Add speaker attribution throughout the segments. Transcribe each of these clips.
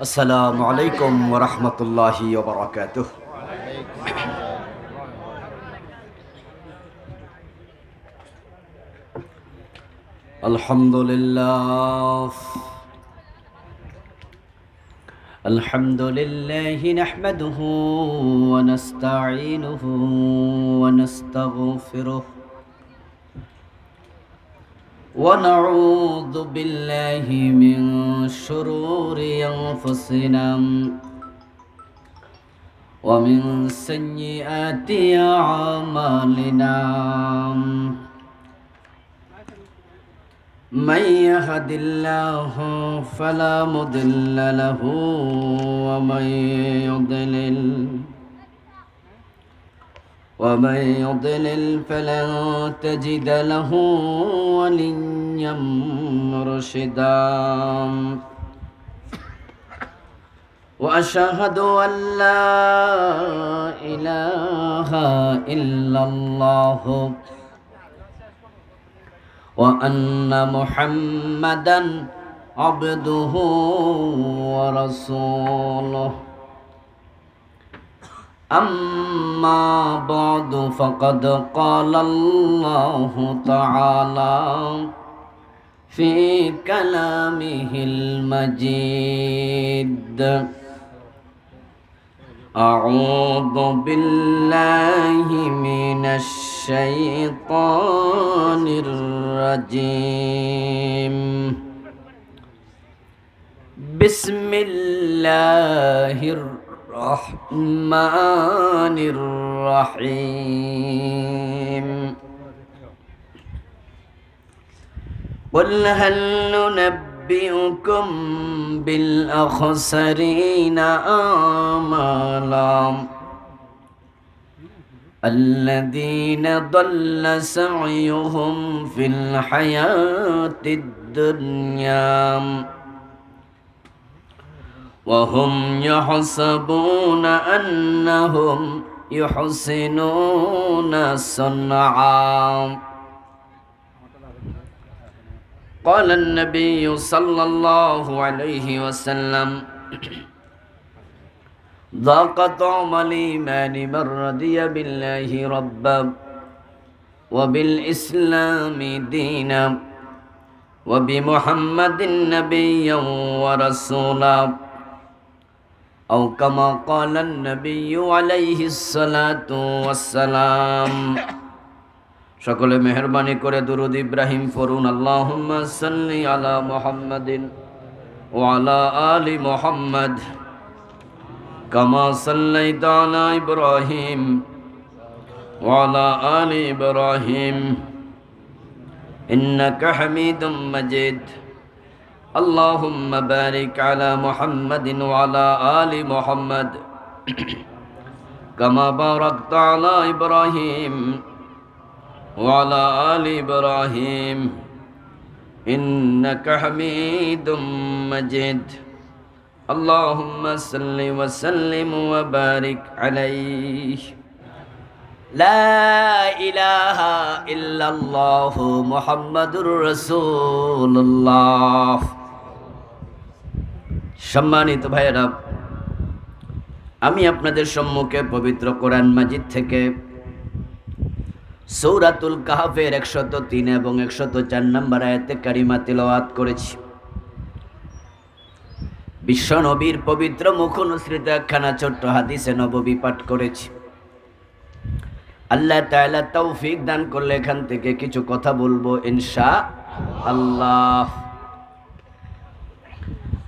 Speaker 1: আসসালামু আলাইকুম ওয়া রাহমাতুল্লাহি ওয়া বারাকাতুহু। আলহামদুলিল্লাহ আলহামদুলিল্লাহি নাহমাদুহু ওয়া নাস্তাঈনুহু ওয়া নাস্তাগফিরুহু ওয়া নাউযু বিল্লাহি মিন শুরুরি আনফুসিনা ومن سيئات أعمالنا من يهد الله فلا مضل له ومن يضلل فلن تجد له وليا مرشدا وأشهد أن لا إله إلا الله وأن محمدا عبده ورسوله أما بعد فقد قال الله تعالى في كلامه المجيد أعوذ بالله من الشيطان الرجيم بسم الله الرحمن الرحيم قل هل ننبئكم بالأخسرين أعمالا الذين ضل سعيهم في الحياة الدنيا وهم يحسبون أنهم يحسنون صنعا قال النبي صلى الله عليه وسلم ذاق طعم الإيمان من رضي بالله ربا وبالإسلام دينا وبمحمد نبيا ورسولا أو كما قال النبي عليه الصلاة والسلام সকলে মেহেরবানি করে দুরূদ ইব্রাহিম পড়ুন। আল্লাহুম্মা সাল্লি আলা মুহাম্মাদিন ওয়া আলা আলি মুহাম্মাদ কামা সাল্লাইতা আলা ইব্রাহিম ওয়া আলা আলি ইব্রাহিম ইন্নাকা হামিদুম মাজিদ। আল্লাহুম্মা বারিক আলা মুহাম্মাদিন ওয়া আলা আলি মুহাম্মাদ কামা বারাকতা আলা ইব্রাহিম وعلى آل إبراهيم إنك حميد مجيد اللهم صل وسلم وبارك عليه لا إله إلا الله محمد رسول الله। সম্মানিত ভাইরা, আমি আপনাদের সম্মুখে পবিত্র কোরআন মাজিদ থেকে সূরাতুল কাহফের 103 এবং 104 নম্বর আয়াতে কারিমা তিলাওয়াত করেছি। বিশ্ব নবীর পবিত্র মুখ অনুসৃত একখানা ছোট্ট হাদিসে নববী পাঠ করেছি। আল্লাহ তাআলা তৌফিক দান করলে এখান থেকে কিছু কথা বলবো ইনশাআল্লাহ।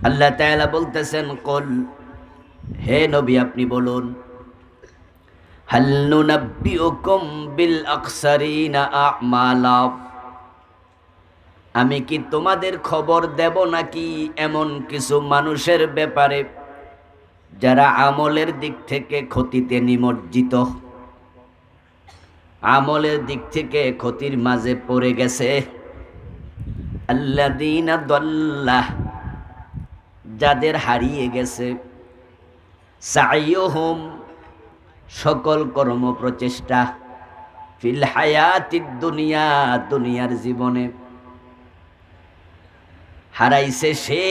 Speaker 1: আল্লাহ তাআলা বলতেছেন, কুল, হে নবী আপনি বলুন, হাল নুনাব্বিউকুম বিল আকসারিনা আ'মালা, আমি কি তোমাদের খবর দেব নাকি এমন কিছু মানুষের ব্যাপারে যারা আমলের দিক থেকে ক্ষতিতে নিমজ্জিত, আমলের দিক থেকে ক্ষতির মাঝে পড়ে গেছে। আল্লাযীনা দাল্লা, যাদের হারিয়ে গেছে, সাইয়ুহুম, সকল কর্ম প্রচেষ্টা, ফিল হায়াতিদ দুনিয়া, দুনিয়ার জীবনে, হারাইছে সে,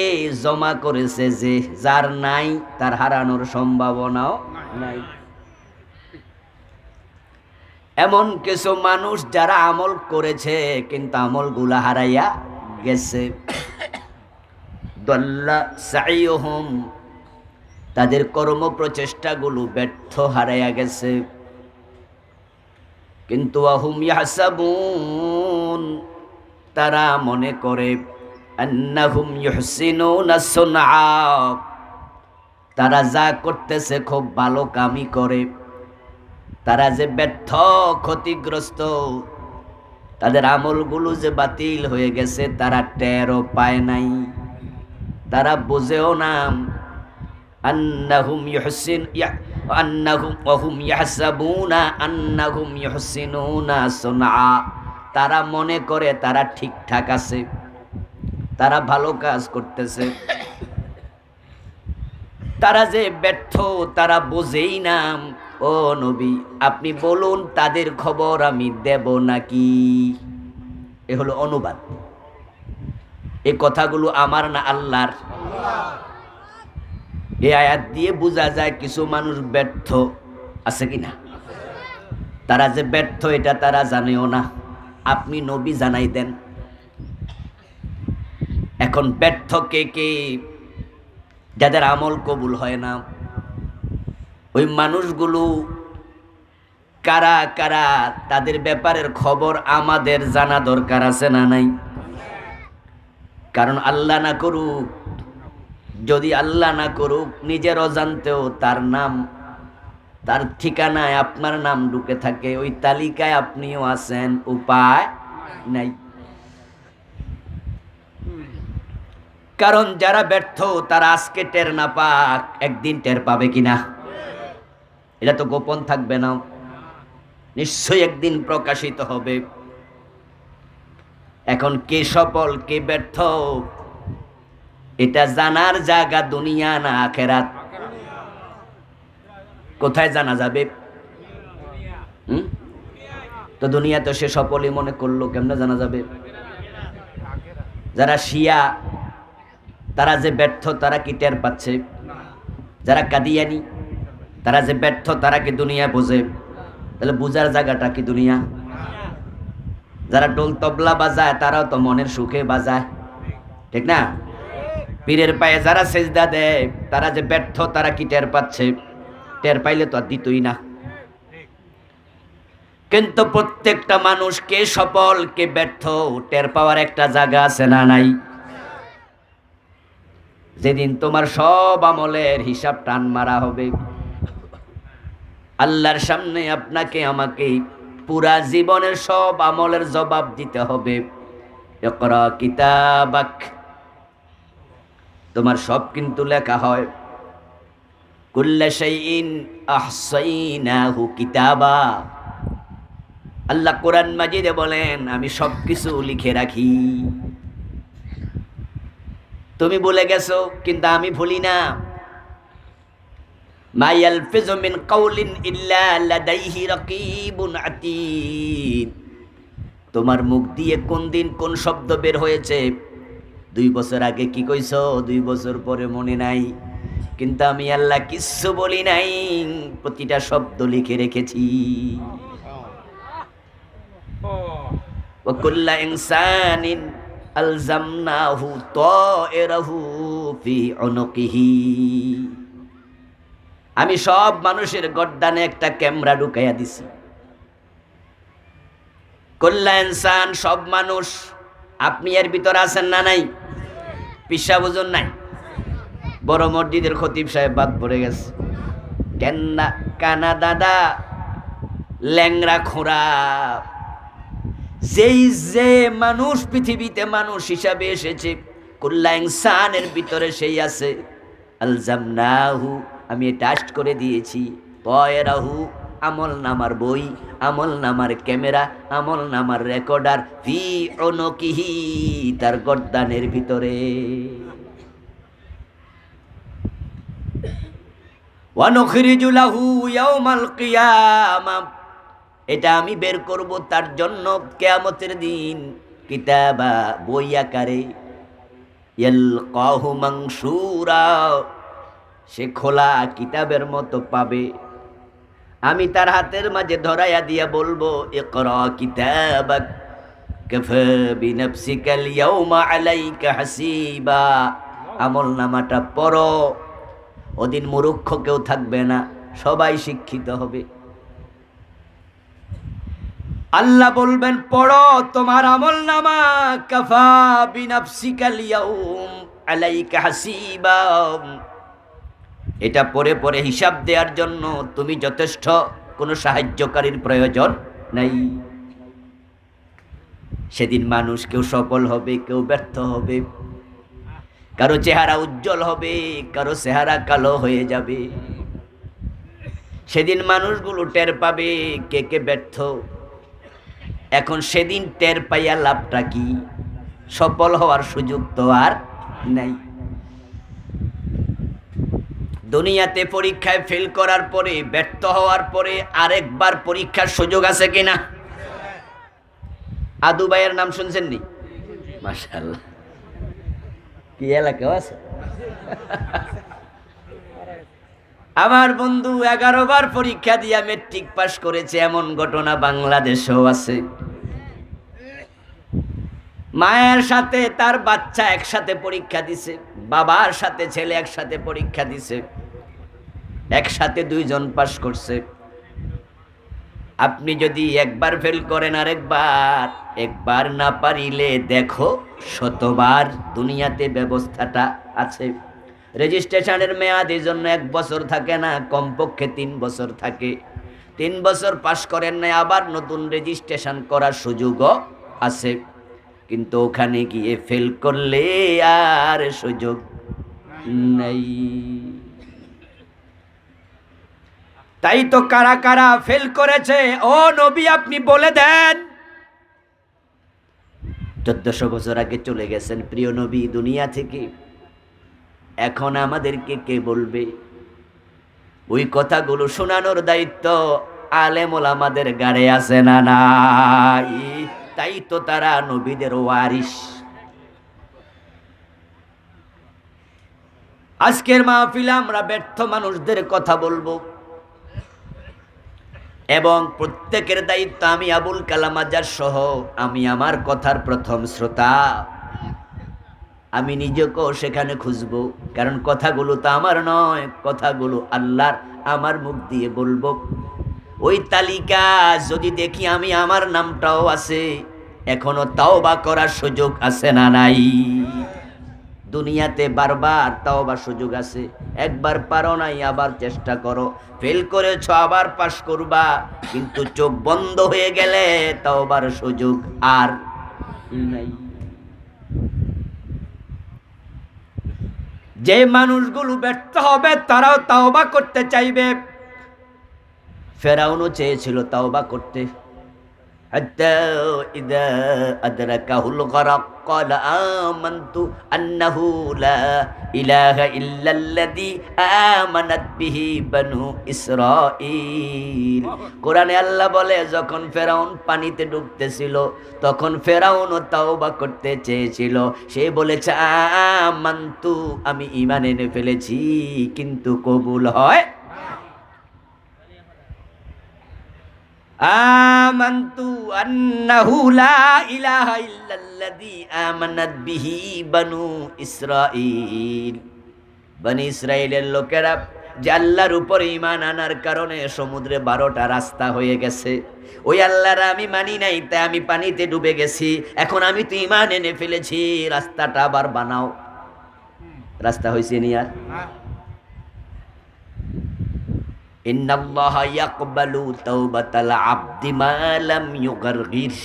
Speaker 1: জমা করেছে যে। যার নাই তার হারানোর সম্ভাবনাও নাই। এমন কিছু মানুষ যারা আমল করেছে কিন্তু আমলগুলা হারাইয়া গেছে। দল্লা সাইয়ুহুম, তাদের কর্ম প্রচেষ্টাগুলো ব্যর্থ, হারাইয়া গেছে। কিন্তু আহুম ইয়াহসাবুন, তারা মনে করে আন্নাহুম ইউহসিনুনা সুনআ, তারা যা করতেছে খুব ভালো কামই করে। তারা যে ব্যর্থ, ক্ষতিগ্রস্ত, তাদের আমলগুলো যে বাতিল হয়ে গেছে তারা টেরও পায় নাই, তারা বুঝেও না। আন্নাহুম ওয়াহুম ইয়াহসাবুনা আন্নাহুম ইউহসিনুনা সুনআ, তারা মনে করে তারা ঠিকঠাক আছে, তারা ভালো কাজ করতেছে। তারা যে ব্যর্থ তারা বোঝেই না। ও নবী, আপনি বলুন তাদের খবর আমি দেব নাকি? এ হলো অনুবাদ। এই কথাগুলো আমার না আল্লাহর। এই আয়াত দিয়ে বোঝা যায় কিছু মানুষ ব্যর্থ আছে কিনা। তারা যে ব্যর্থ এটা তারা জানেও না, আপনি নবী জানাই দেন। এখন ব্যর্থ কে কে? যাদের আমল কবুল হয় না, ওই মানুষগুলো কারা কারা, তাদের ব্যাপারের খবর আমাদের জানা দরকার আছে না নাই? কারণ আল্লাহ না করুক, যদি আল্লাহ না করুক নিজের অজান্তেও তার নাম, তার ঠিকানায় আপনার নাম ঢুকে থাকে, ওই তালিকায় আপনিও আছেন, উপায় নাই। কারণ যারা ব্যর্থ তারা আজকে টের না পাক, একদিন টের পাবে কিনা এটা তো গোপন থাকবে না, নিশ্চয়ই একদিন প্রকাশিত হবে। এখন কে সফল কে ব্যর্থ এটা জানার জায়গা দুনিয়া না আখেরাত? কোথায় জানা যাবে? তো দুনিয়া তো সে সফলই মনে করলো, কেমনে জানা যাবে? যারা শিয়া তারা যে ব্যর্থ তারা কি টের পাচ্ছে? যারা কাদিয়ানি তারা যে ব্যর্থ তারা কি দুনিয়া বোঝে? তাহলে বুঝার জায়গাটা কি দুনিয়া? যারা ঢোল তবলা বাজায় তারাও তো মনের সুখে বাজায়, ঠিক না? পীরের পায়ে যারা সেজদা দেয় তারা যে ব্যর্থ তারা কি টের পাচ্ছে? টের পাইলে তো আর দিতই না। কিন্তু প্রত্যেকটা মানুষ কে সফল কে ব্যর্থ টের পাওয়ার একটা জায়গা আছে না নাই? যেদিন তোমার সব আমলের হিসাব টান মারা হবে, আল্লাহর সামনে আপনাকে আমাকে পুরা জীবনের সব আমলের জবাব দিতে হবে। ইকরা কিতাবাক, তোমার সব কিন্তু লেখা হয়। কুল্লা শাইইন আহসাইনাহু কিতাবা, আল্লাহ কোরআন মাজিদে বলেন আমি সবকিছু লিখে রাখি। তুমি ভুলে গেছো কিন্তু আমি ভুলি না। মা ইয়ালফিযু মিন কাওলিন ইল্লা লাদাইহি রাকীবুন আতীদ, তোমার মুখ দিয়ে কোন দিন কোন শব্দ বের হয়েছে 2 বছর আগে কি কইছো 2 বছর পরে মনে নাই, কিন্তু আমি আল্লাহ কিচ্ছু বলি নাই, প্রতিটা শব্দ লিখে রেখেছি। ওয়া কুল্লা ইনসানিন আলজামনাহু তায়রাহু ফি উনুকিহি, আমি সব মানুষের গর্দানে একটা ক্যামেরা ঢুকাইয়া দিছি। কুল্লা ইনসান, সব মানুষ, আপনি এর ভিতর আছেন না নাই? পিসা বুঝুন নাই? বড় মসজিদের খতিব সাহেব বাদ পড়ে গেছে, কেন্না কানা দাদা ল্যাংরা খোঁড়া, যেই যে মানুষ পৃথিবীতে মানুষ হিসাবে এসেছে কুল্লা ইনসানের ভিতরে সেই আছে। আলজামনাহু, আমি টাস্ট করে দিয়েছি, তয়রাহু, আমল নামার বই, আমল নামার ক্যামেরা, আমল নামার রেকর্ডার, ফি উনুকিহি, তার গর্দানের ভিতরে। ওয়া নুখরিজু লাহু ইয়াউমাল কিয়ামাহ, এটা আমি বের করব তার জন্য কিয়ামতের দিন, কিতাবা, বই আকারে। ইয়ালকাহু মানসুরা, সে খোলা কিতাবের মতো পাবে। আমি তার হাতের মাঝে ধরাইয়া দিয়া বলবো, ইকরা কিতাবাক কাফা বিনাফসিকাল ইয়াউমা আলাইকা হাসিবা, আমল নামাটা পড়ো। ওদিন মূর্খ কেউ থাকবে না, সবাই শিক্ষিত হবে। আল্লাহ বলবেন, পড়ো তোমার আমল নামা, কাফা বিনাফসিকাল ইয়াউম আলাইকা হাসিবা, এটা পড়ে পড়ে হিসাব দেওয়ার জন্য তুমি যথেষ্ট, কোনো সাহায্যকারীর প্রয়োজন নাই। সেদিন মানুষ কেউ সফল হবে, কেউ ব্যর্থ হবে, কারো চেহারা উজ্জ্বল হবে, কারো চেহারা কালো হয়ে যাবে। সেদিন মানুষগুলো টের পাবে কে কে ব্যর্থ। এখন সেদিন টের পাইয়া লাভটা কি? সফল হওয়ার সুযোগ তো আর নাই। দুনিয়াতে পরীক্ষায় ফেল করার পরে, ব্যর্থ হওয়ার পরে আরেকবার পরীক্ষার সুযোগ আছে কিনা? আদু ভাইয়ের নাম শুনছেন নি? মাশাআল্লাহ, কি এলাকাও আছে। আমার বন্ধু 11 বার পরীক্ষা দিয়া মেট্রিক পাস করেছে, এমন ঘটনা বাংলাদেশেও আছে। মায়ের সাথে তার বাচ্চা একসাথে পরীক্ষা দিছে, বাবার সাথে ছেলে একসাথে পরীক্ষা দিছে, একসাথে দুইজন পাস করছে। আপনি যদি একবার ফেল করেন, আরেকবার, একবার না পারিলে দেখো শতবার। দুনিয়াতে ব্যবস্থাটা আছে। রেজিস্ট্রেশনের মেয়াদ এই জন্য 1 বছর থাকে না, কমপক্ষে 3 বছর থাকে। 3 বছর পাস করেন না, আবার নতুন রেজিস্ট্রেশন করার সুযোগও আছে। কিন্তু ওখানে গিয়ে ফেল করলে আর সুযোগ নেই। তাই তো কারা কারা ফেল করেছে, ও নবী আপনি বলে দেন। 1400 বছর আগে চলে গেছেন প্রিয় নবী দুনিয়া থেকে, এখন আমাদেরকে কে বলবে? ওই কথাগুলো শোনানোর দায়িত্ব আলেম ওলামাদের গাড়ে আছে না নাই? তাই তো তারা নবীদের ওয়ারিস। আজকের মাহফিলে আমরা ব্যর্থ মানুষদের কথা বলবো, এবং প্রত্যেকের দায়িত্ব, আমি আবুল কালাম আজাদ সহ, আমি আমার কথার প্রথম শ্রোতা, আমি নিজেকেও সেখানে খুঁজবো। কারণ কথাগুলো তো আমার নয়, কথাগুলো আল্লাহর। আমার মুখ দিয়ে বলবো। ওই তালিকা যদি দেখি আমি, আমার নামটাও আছে, এখনো তাওবা করার সুযোগ আছে না নাই? দুনিয়াতে বারবার তাওবার সুযোগ আছে। একবার পারো নাই, আবার চেষ্টা করো। ফেল করেছ, আবার পাস করবা। কিন্তু চোখ বন্ধ হয়ে গেলে তাওবার সুযোগ আর নাই। যে মানুষগুলো ব্যর্থ হবে তারাও তাওবা করতে চাইবে। ফেরাউনও চেয়েছিল তাওবা করতে। حتى إذا أدركه الغرق قال آمنت أنه لا إله إلا الذي آمنت به بنو إسرائيل। কোরআনে আল্লাহ বলে, যখন ফেরাউন পানিতে ডুবতেছিল তখন ফেরাউনও তাওবা করতে চেয়েছিল। সে বলেছে আমান্তু, আমি ঈমান এনে ফেলেছি, কিন্তু কবুল হয়। আমান্তু আন্নাহু লা ইলাহা ইল্লাল্লাযী আমানাত বিহি বানু ইসরাঈল। বনি ইসরাইলের লোকেরা যে আল্লাহর উপর ঈমান আনার কারণে সমুদ্রে 12টা রাস্তা হয়ে গেছে, ওই আল্লাহর আমি মানি নাই, তাই আমি পানিতে ডুবে গেছি। এখন আমি তো ঈমান এনে ফেলেছি, রাস্তাটা আবার বানাও। রাস্তা হইছে নি আর? ইন্নাল্লাহা ইয়াকবালু তাওবাতাল আবদি মা লাম ইউগারগির।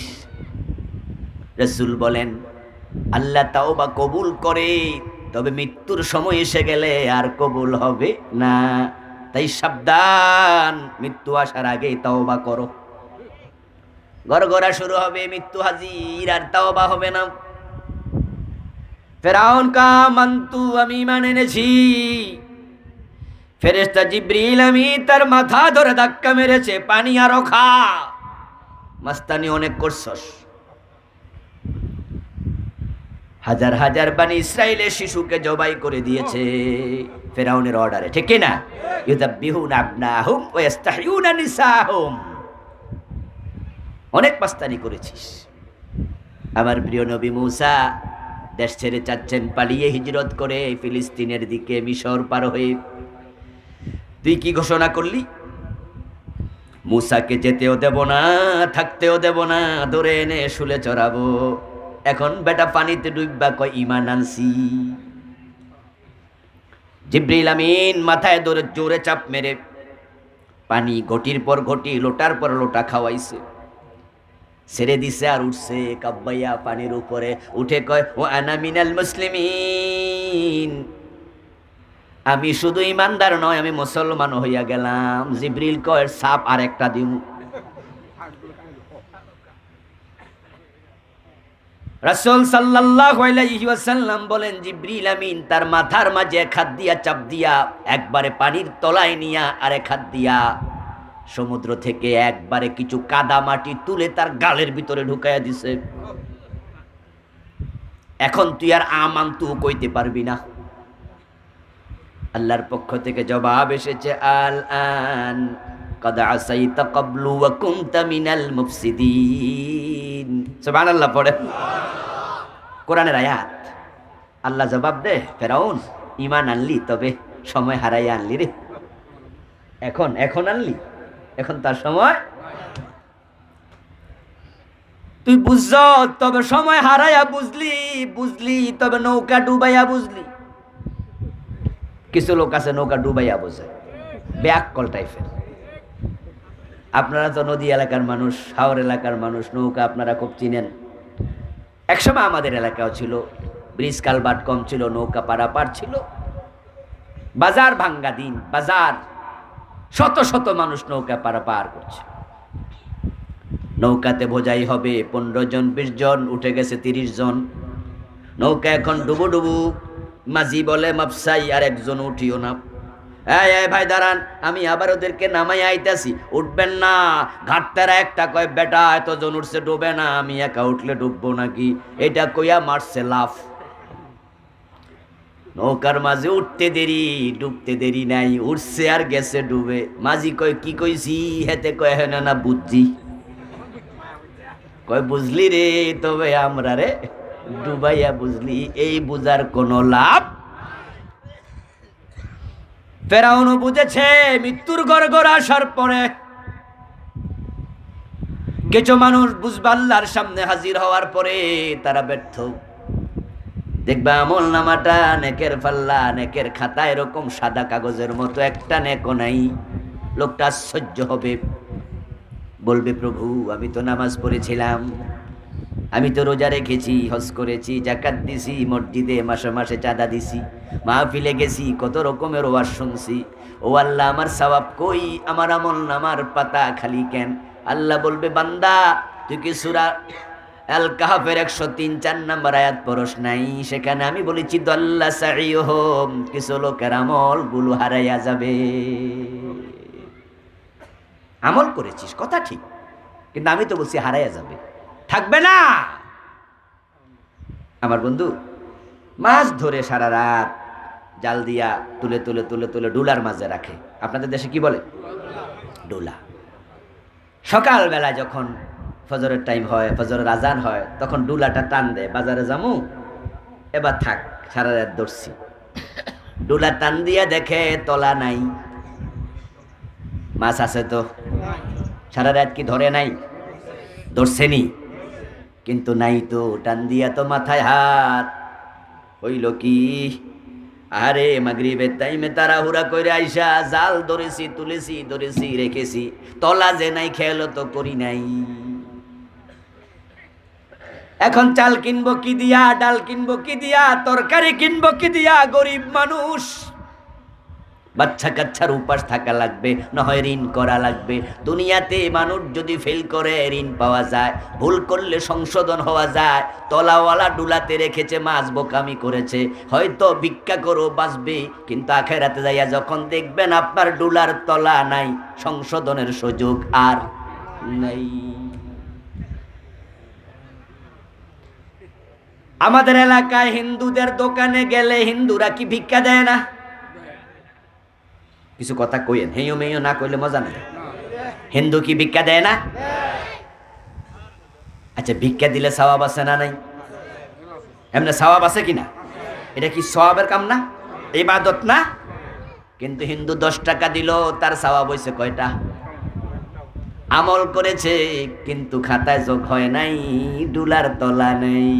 Speaker 1: রাসূল বলেন, আল্লাহ তাওবা কবুল করে, তবে মৃত্যুর সময় এসে গেলে আর কবুল হবে না। তাই সাবধান, মৃত্যু আসার আগে তাওবা করো। গড়গড়া শুরু হবে, মৃত্যু হাজির, আর তাওবা হবে না। ফেরাউন কা মান্তু, আমি ঈমান এনেছি। ফেরেশতা জিবরিল আমি তার মাথা ধরে ধাক্কা মেরেছে, পানি আরো খা, মাস্তানি অনেক করছস। হাজার হাজার বানি ইসরায়েলের শিশুকে জবাই করে দিয়েছে ফেরাউনের অর্ডারে, ঠিক কি না? ইউযাব্বিহুনা আবনাহুম ওয়া ইস্তাহইউনা নিসাহুম। অনেক মাস্তানি করেছিস। আমার প্রিয় নবী মূসা দেশ ছেড়ে চাচ্ছেন পালিয়ে হিজরত করে ফিলিস্তিনের দিকে, মিশর পার হয়ে। তুই কি ঘোষণা করলি? মূসাকে যেতেও দেব না, থাকতেও দেব না, ধরে এনে শুলে চড়াবো। এখন বেটা পানিতে ডুববা কয় ঈমান আনছি। জিবরিল আমিন মাথায় ধরে জোরে চাপ মেরে পানি ঘটির পর ঘটি, লোটার পর লোটা খাওয়াইছে, ছেড়ে দিছে আর উঠছে কাব্বাইয়া পানির উপরে। উঠে কয় ও আনা মিনাল মুসলিমিন, আমি শুধু ইমানদার নয়, আমি মুসলমান হইয়া গেলাম। জিবরিল কয় সাপ আর একটা দিমু। রাসূল সাল্লাল্লাহু আলাইহি ওয়াসাল্লাম বলেন জিবরিল আমিন তার মাথার মাঝে এক হাত দিয়া চাপ দিয়া একবারে পানির তলায় নিয়া আর এক হাত দিয়া সমুদ্র থেকে একবারে কিছু কাদা মাটি তুলে তার গালের ভিতরে ঢুকাইয়া দিছে। এখন তুই আর আমান্তু কইতে পারবি না। আল্লাহর পক্ষ থেকে জবাব এসেছে, আল আন কদ আসাইতা ক্বাবলু ওয়া কুনতা মিনাল মুফসিদিন। সুবহানাল্লাহ পড়ে কোরআনের আয়াত। আল্লাহ জবাব দে, ফেরাউন ঈমান আনলি তবে সময় হারাইয়া আনলি রে। এখন আনলি, এখন তার সময়। তুই বুঝছ তবে সময় হারাইয়া বুঝলি তবে নৌকা ডুবাইয়া বুঝলি। কিছু লোক আছে নৌকা ডুবাইয়া বোঝে, ব্যাককল টাইপের। আপনারা তো নদী এলাকার মানুষ, হাওর এলাকার মানুষ, নৌকা আপনারা খুব চিনেন। একসময় আমাদের এলাকাও ছিল, ব্রিজ কালভার্ট কম ছিল, নৌকা পারাপার ছিল। বাজার ভাঙ্গা দিন, বাজার শত শত মানুষ নৌকা পারাপার করছে। নৌকাতে বোঝাই হবে 15 জন 20 জন, উঠে গেছে 30 জন। নৌকা এখন ডুবু ডুবু। মাঝি বলে মাপসাই আর একজন উঠিও না। এই ভাই দাঁড়ান, আমি আবার ওদেরকে নামাই আইতাছি, উঠবেন না। ঘাটতারা একটা কয় বেটা এতজন উঠছে ডুবে না, আমি একা উঠলে ডুববো নাকি? এটা কইয়া মারছে লাফ। নৌকার মাঝে উঠতে দেরি ডুবতে দেরি নাই, উঠছে আর গেছে ডুবে। মাঝি কয় কি কইছি? হেতে কয় হেন না বুঝছি। কয় বুঝলি রে, তবে আমরা রে ডুবাইয়া বুঝলি, এই বুঝার কোনো লাভ। ফেরাউনও বুঝেছে মৃত্যুর গড়গড় আসার পরে কিছু মানুষ বুঝবে আল্লাহর সামনে হাজির হওয়ার পরে তারা ব্যর্থ। দেখবা আমল নামাটা, নেকের পাল্লা, নেকের খাতা এরকম সাদা কাগজের মতো, একটা নেকও নাই। লোকটা আশ্চর্য হবে, বলবে প্রভু আমি তো নামাজ পড়েছিলাম, আমি তো রোজা রেখেছি, হজ করেছি, যাকাত দিছি, মসজিদে মাসে মাসে চাঁদা দিছি, মাহফিলে গেছি, কত রকমের ওয়াজ শুনছি। ও আল্লাহ আমার সওয়াব কই? আমার আমল নামার পাতা খালি কেন? আল্লাহ বলবে বান্দা তুই কি সূরা আল কাহফের 103-4 নম্বর আয়াত পড়স নাই? সেখানে আমি বলেছি দাল্লা সাইয়ুহুম, কিছু লোকের আমল গুলো হারাইয়া যাবে। আমল করেছিস কথা ঠিক, কিন্তু আমি তো বলছি হারাইয়া যাবে, থাকবে না। আমার বন্ধু মাছ ধরে সারা রাত জাল দিয়া তুলে তুলে তুলে তুলে ডুলার মাঝে রাখে। আপনাদের দেশে কি বলে? ডুলা। সকালবেলা যখন ফজরের টাইম হয়, ফজরের আজান হয়, তখন ডুলাটা টান দেয়, বাজারে যামু, এবার থাক সারা রাত ধরছি। ডুলা টান দিয়া দেখে তলা নাই, মাছ আছে তো। সারা রাত কি ধরে নাই? ধরছেনি, কিন্তু নাই তো। টান দিয়া তো মাথায় হাত। হইল কি? আরে মাগরিবের টাইমে তাড়াহুড়া কইরা আইসা জাল ধরেছি, তুলেছি, ধরেছি, রেখেছি, তলা যে নাই খেয়াল তো করি নাই। এখন চাল কিনবো কি দিয়া, ডাল কিনবো কি দিয়া, তরকারি কিনবো কি দিয়া? গরিব মানুষ, বাচ্চা কাচ্চার উপাস থাকা লাগবে, নয় ঋণ করা লাগবে। দুনিয়াতে মানুষ যদি ফেল করে ঋণ পাওয়া যায়, ভুল করলে সংশোধন হওয়া যায়। তলাওয়ালা ডুলাতে রেখেছে, মাছ বোকামি করেছে, হয়তো ভিক্ষা করো বাঁচবে, কিন্তু আখেরাতে যাইয়া যখন দেখবেন আপনার ডুলার তলা নাই, সংশোধনের সুযোগ আর নাই। আমাদের এলাকায় হিন্দুদের দোকানে গেলে হিন্দুরা কি ভিক্ষা দেয় না? কিছু কথা কইেন, হেইও মেইও না কইলে মজা নেই। হিন্দু কি ভিক্ষা দেয় না? আচ্ছা, ভিক্ষা দিলে সওয়াব আছে না নাই? এমনি সওয়াব আছে কিনা? এটা কি সওয়াবের কাম না? ইবাদত না? কিন্তু হিন্দু 10 টাকা দিল, তার সওয়াব হইছে কয়টা? আমল করেছে কিন্তু খাতায় যোগ হয় নাই, ডুলার তলা নেই।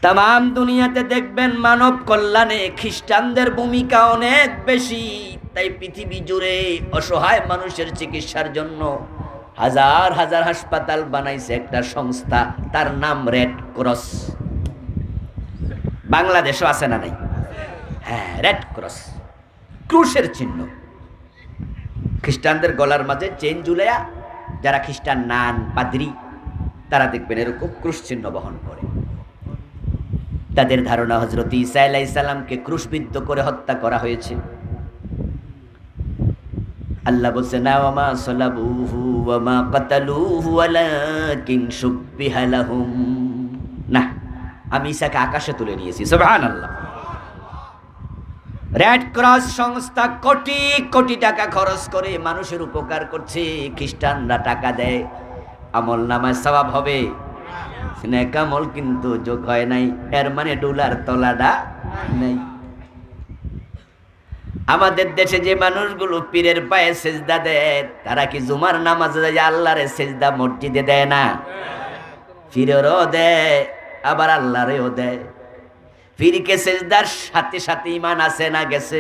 Speaker 1: তাম দুনিয়াতে দেখবেন মানব কল্যাণে খ্রিস্টানদের ভূমিকা অনেক বেশি। তাই পৃথিবী জুড়ে অসহায় মানুষের চিকিৎসার জন্য হাজার হাজার হাসপাতাল বানাইছে একটা সংস্থা, তার নাম রেড ক্রস। বাংলাদেশও আছে না নাই? হ্যাঁ, রেড ক্রস, ক্রুশের চিহ্ন। খ্রিস্টানদের গলার মাঝে চেন ঝুলাইয়া, যারা খ্রিস্টান নান পাদ্রী, তারা দেখবেন এরকম ক্রুশ চিহ্ন বহন করে। তাদের ধারণা হযরত ঈসা আলাইহিস সালামকে ক্রুশবিদ্ধ করে হত্যা করা হয়েছে। আল্লাহ বলছে না, ওয়ামা সালাবুহু ওয়ামা কাতালুহু ওয়ালাকিন শুববিহা লাহুম। না, আমি ঈসাকে আকাশে তুলে নিয়েছি। সুবহানাল্লাহ। রেড ক্রস সংস্থা কোটি কোটি টাকা খরচ করে মানুষের উপকার করছে। খ্রিস্টানরা টাকা দেয়, আমল নামায় সওয়াব হবে, নেক আমল কিন্তু যোগ হয় নাই, এর মানে ডুলার তলাটা নাই। আমাদের দেশে যে মানুষগুলো পীরের পায়ে সেজদা দেয়, তারা কি জুমার নামাজে যায় আল্লাহরে সেজদা মসজিদে দেয় না? পীরেরও দেয়, আবার আল্লাহরেও দেয়। পীরকে সেজদার সাথে সাথে ঈমান আছে না গেছে?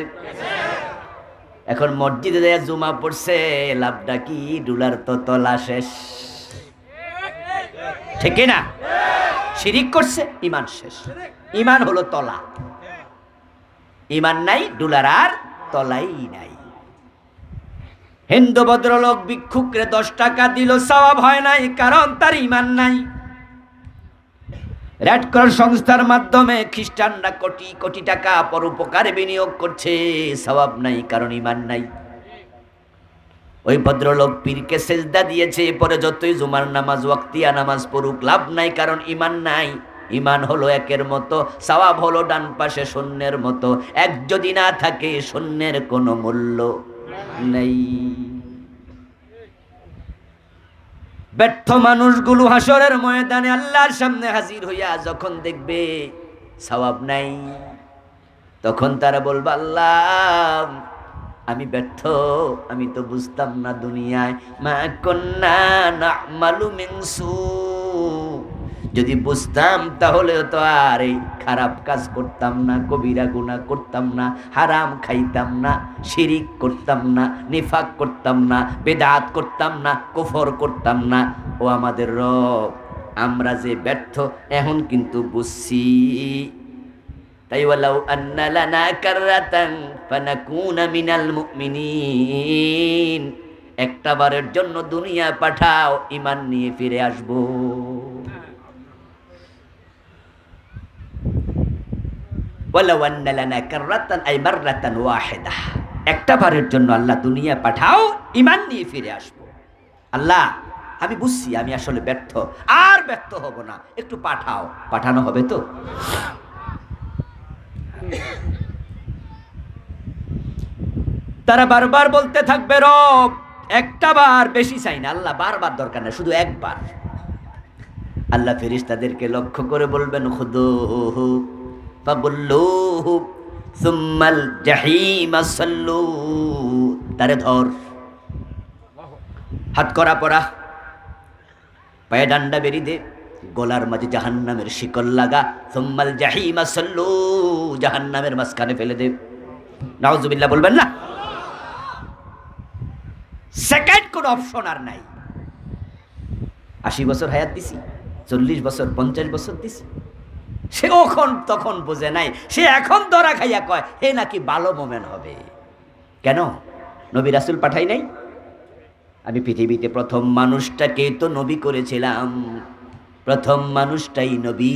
Speaker 1: এখন মসজিদে যায় জুমা পড়ছে, লাভটা কি? ডুলার তো তলা শেষ, ঠিক না? শিরিক করছে, ঈমান শেষ। ঈমান হলো তলা, ঈমান নাই, ডুলার আর তলাই নাই। হিন্দু ভদ্রলোক ভিক্ষুকরে 10 টাকা দিল, সওয়াব হয় নাই, কারণ তার ঈমান নাই। রেড ক্রস সংস্থার মাধ্যমে খ্রিস্টানরা কোটি কোটি টাকা পরোপকারে বিনিয়োগ করছে, সওয়াব নাই, কারণ ঈমান নাই। ওই ভদ্রলোক পীরকে সেজদা দিয়েছে, পরে যতই জুমার নামাজ ওয়াক্তিয়া নামাজ পড়ুক, লাভ নাই, কারণ ঈমান নাই। ঈমান হলো একের মতো, সওয়াব হলো ডান পাশে শূন্যের মতো। এক যদি না থাকে, শূন্যের কোনো মূল্য নেই। ব্যর্থ মানুষগুলো হাসরের ময়দানে আল্লাহর সামনে হাজির হইয়া যখন দেখবে সওয়াব নাই, তখন তারা বলবে, আল্লাহ আমি ব্যর্থ, আমি তো বুঝতাম না দুনিয়ায়, মা কুন্না না'মালু মিন সু। যদি বুঝতাম তাহলে তো আর এই খারাপ কাজ করতাম না, কবিরা গুনাহ করতাম না, হারাম খাইতাম না, শিরিক করতাম না, নিফাক করতাম না, বেদাত করতাম না, কুফর করতাম না। ও আমাদের রব, আমরা যে ব্যর্থ এখন কিন্তু বুঝছি। তাই ওয়ালাউ আন্না লানা কাররাতান ফানাকুনা মিনাল মুমিনিন, একটা বারের জন্য দুনিয়া পাঠাও, ঈমান নিয়ে ফিরে আসব। ওয়ালাউ আন্না লানা কাররাতান আই মাররাতান ওয়াহিদা, একটা বারের জন্য আল্লাহ দুনিয়া পাঠাও, ঈমান নিয়ে ফিরে আসব। আল্লাহ আমি বুঝছি আমি আসলে ব্যর্থ, আর ব্যর্থ হব না, একটু পাঠাও। পাঠানো হবে তো? তারা বারবার বলতে থাকবে, রব একটা বার, বেশি চাই না, আল্লাহ বারবার দরকার না, শুধু একবার। আল্লাহ ফেরেশতাদেরকে লক্ষ্য করে বলবেন, খুদুহু ফাগুল্লুহু সুম্মাল জাহিমা সাল্লু, তারে ধর, হাত করা পরা, পায়ে ডান্ডা বেরি দে, গলার মাঝে জাহান্নামের শিকল লাগা, সুম্মাল জাহিমা সাল্লু, জাহান্নামের মাঝখানে ফেলে দে। নাউজুবিল্লাহ বলবেন না? সেকেন্ড কোন অপশন আর নাই। 80 বছর হায়াত দিছি, 40 বছর 50 বছর দিছি, সে তখন বোঝে নাই, সে এখন ধরা খাইয়া কয় হে নাকি ভালো মোমেন্ট হবে। কেন? নবী রাসূল পাঠাই নাই? আমি পৃথিবীতে প্রথম মানুষটাকে তো নবী করেছিলাম, প্রথম মানুষটাই নবী।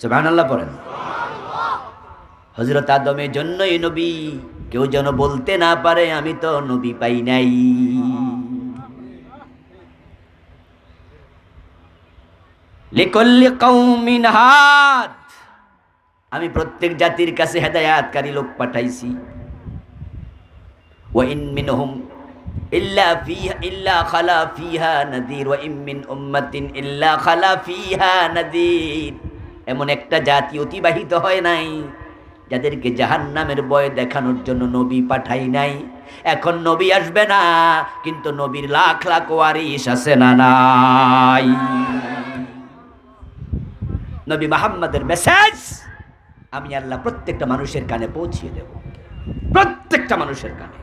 Speaker 1: সুবহানাল্লাহ পড়েন। হযরত আদমের জন্যই নবী, কেউ যেন বলতে না পারে আমি তো নবী পাই নাই। লিকুল্লি কওমিন হাদ, আমি প্রত্যেক জাতির কাছে হেদায়াতকারী লোক পাঠাইছি। ওয়া ইন মিনহুম ইল্লা খালা ফিহা নাযীর ওয়া ইন মিন উম্মাতিন ইল্লা খালা ফিহা নাযীর। এমন একটা জাতি অতিবাহিত হয় নাই যাদেরকে জাহান্নামের ভয় দেখানোর জন্য নবী পাঠাই নাই। এখন নবী আসবে না, কিন্তু নবীর লাখ লাখ ওয়ারিস আছে না নাই? নবী মুহাম্মদের মেসেজ আমি আল্লাহ প্রত্যেকটা মানুষের কানে পৌঁছিয়ে দেব, প্রত্যেকটা মানুষের কানে।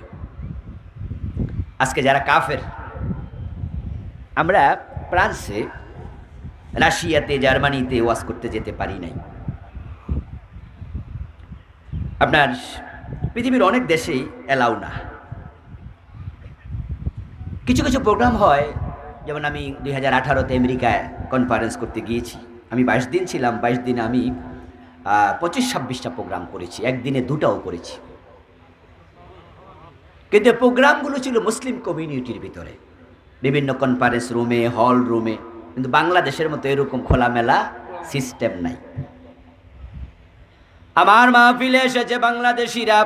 Speaker 1: আজকে যারা কাফের, আমরা ফ্রান্সে, রাশিয়াতে, জার্মানিতে ওয়াজ করতে যেতে পারি নাই। আপনার পৃথিবীর অনেক দেশেই এলাও না। কিছু কিছু প্রোগ্রাম হয়, যেমন আমি 2018-তে আমেরিকায় কনফারেন্স করতে গিয়েছি। আমি 22 দিন ছিলাম। 22 দিনে আমি 25-26টা প্রোগ্রাম করেছি, একদিনে 2টাও করেছি। কিন্তু প্রোগ্রামগুলো ছিল মুসলিম কমিউনিটির ভিতরে, বিভিন্ন কনফারেন্স রুমে, হল রুমে। কিন্তু বাংলাদেশের মতো এরকম খোলামেলা সিস্টেম নাই। আমার মাহফিলে এসেছে বাংলাদেশিরা।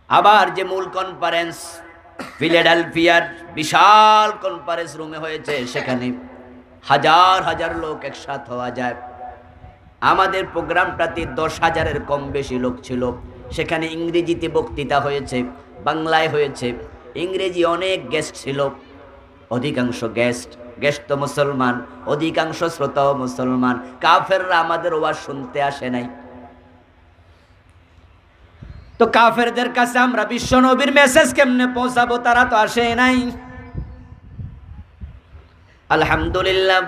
Speaker 1: আবার যে মূল কনফারেন্স ফিলাডেলফিয়ার বিশাল কনফারেন্স রুমে হয়েছে, সেখানে হাজার হাজার লোক একসাথে হওয়া যায়। আমাদের প্রোগ্রামটাতে 10,000-এর কম বেশি লোক ছিল। সেখানে ইংরেজিতে বক্তৃতা হয়েছে, বাংলায় হয়েছে, ইংরেজি অনেক গেস্ট ছিল। অধিকাংশ গেস্ট তো মুসলমান, অধিকাংশ শ্রোতাও মুসলমান। কাফেররা আমাদের ওয়াজ শুনতে আসে নাই। তো কাফেরদের কাছে আমরা বিশ্ব নবীর মেসেজ কেমনে পৌঁছাবো? তারা তো আসে নাই। আলহামদুলিল্লাহ,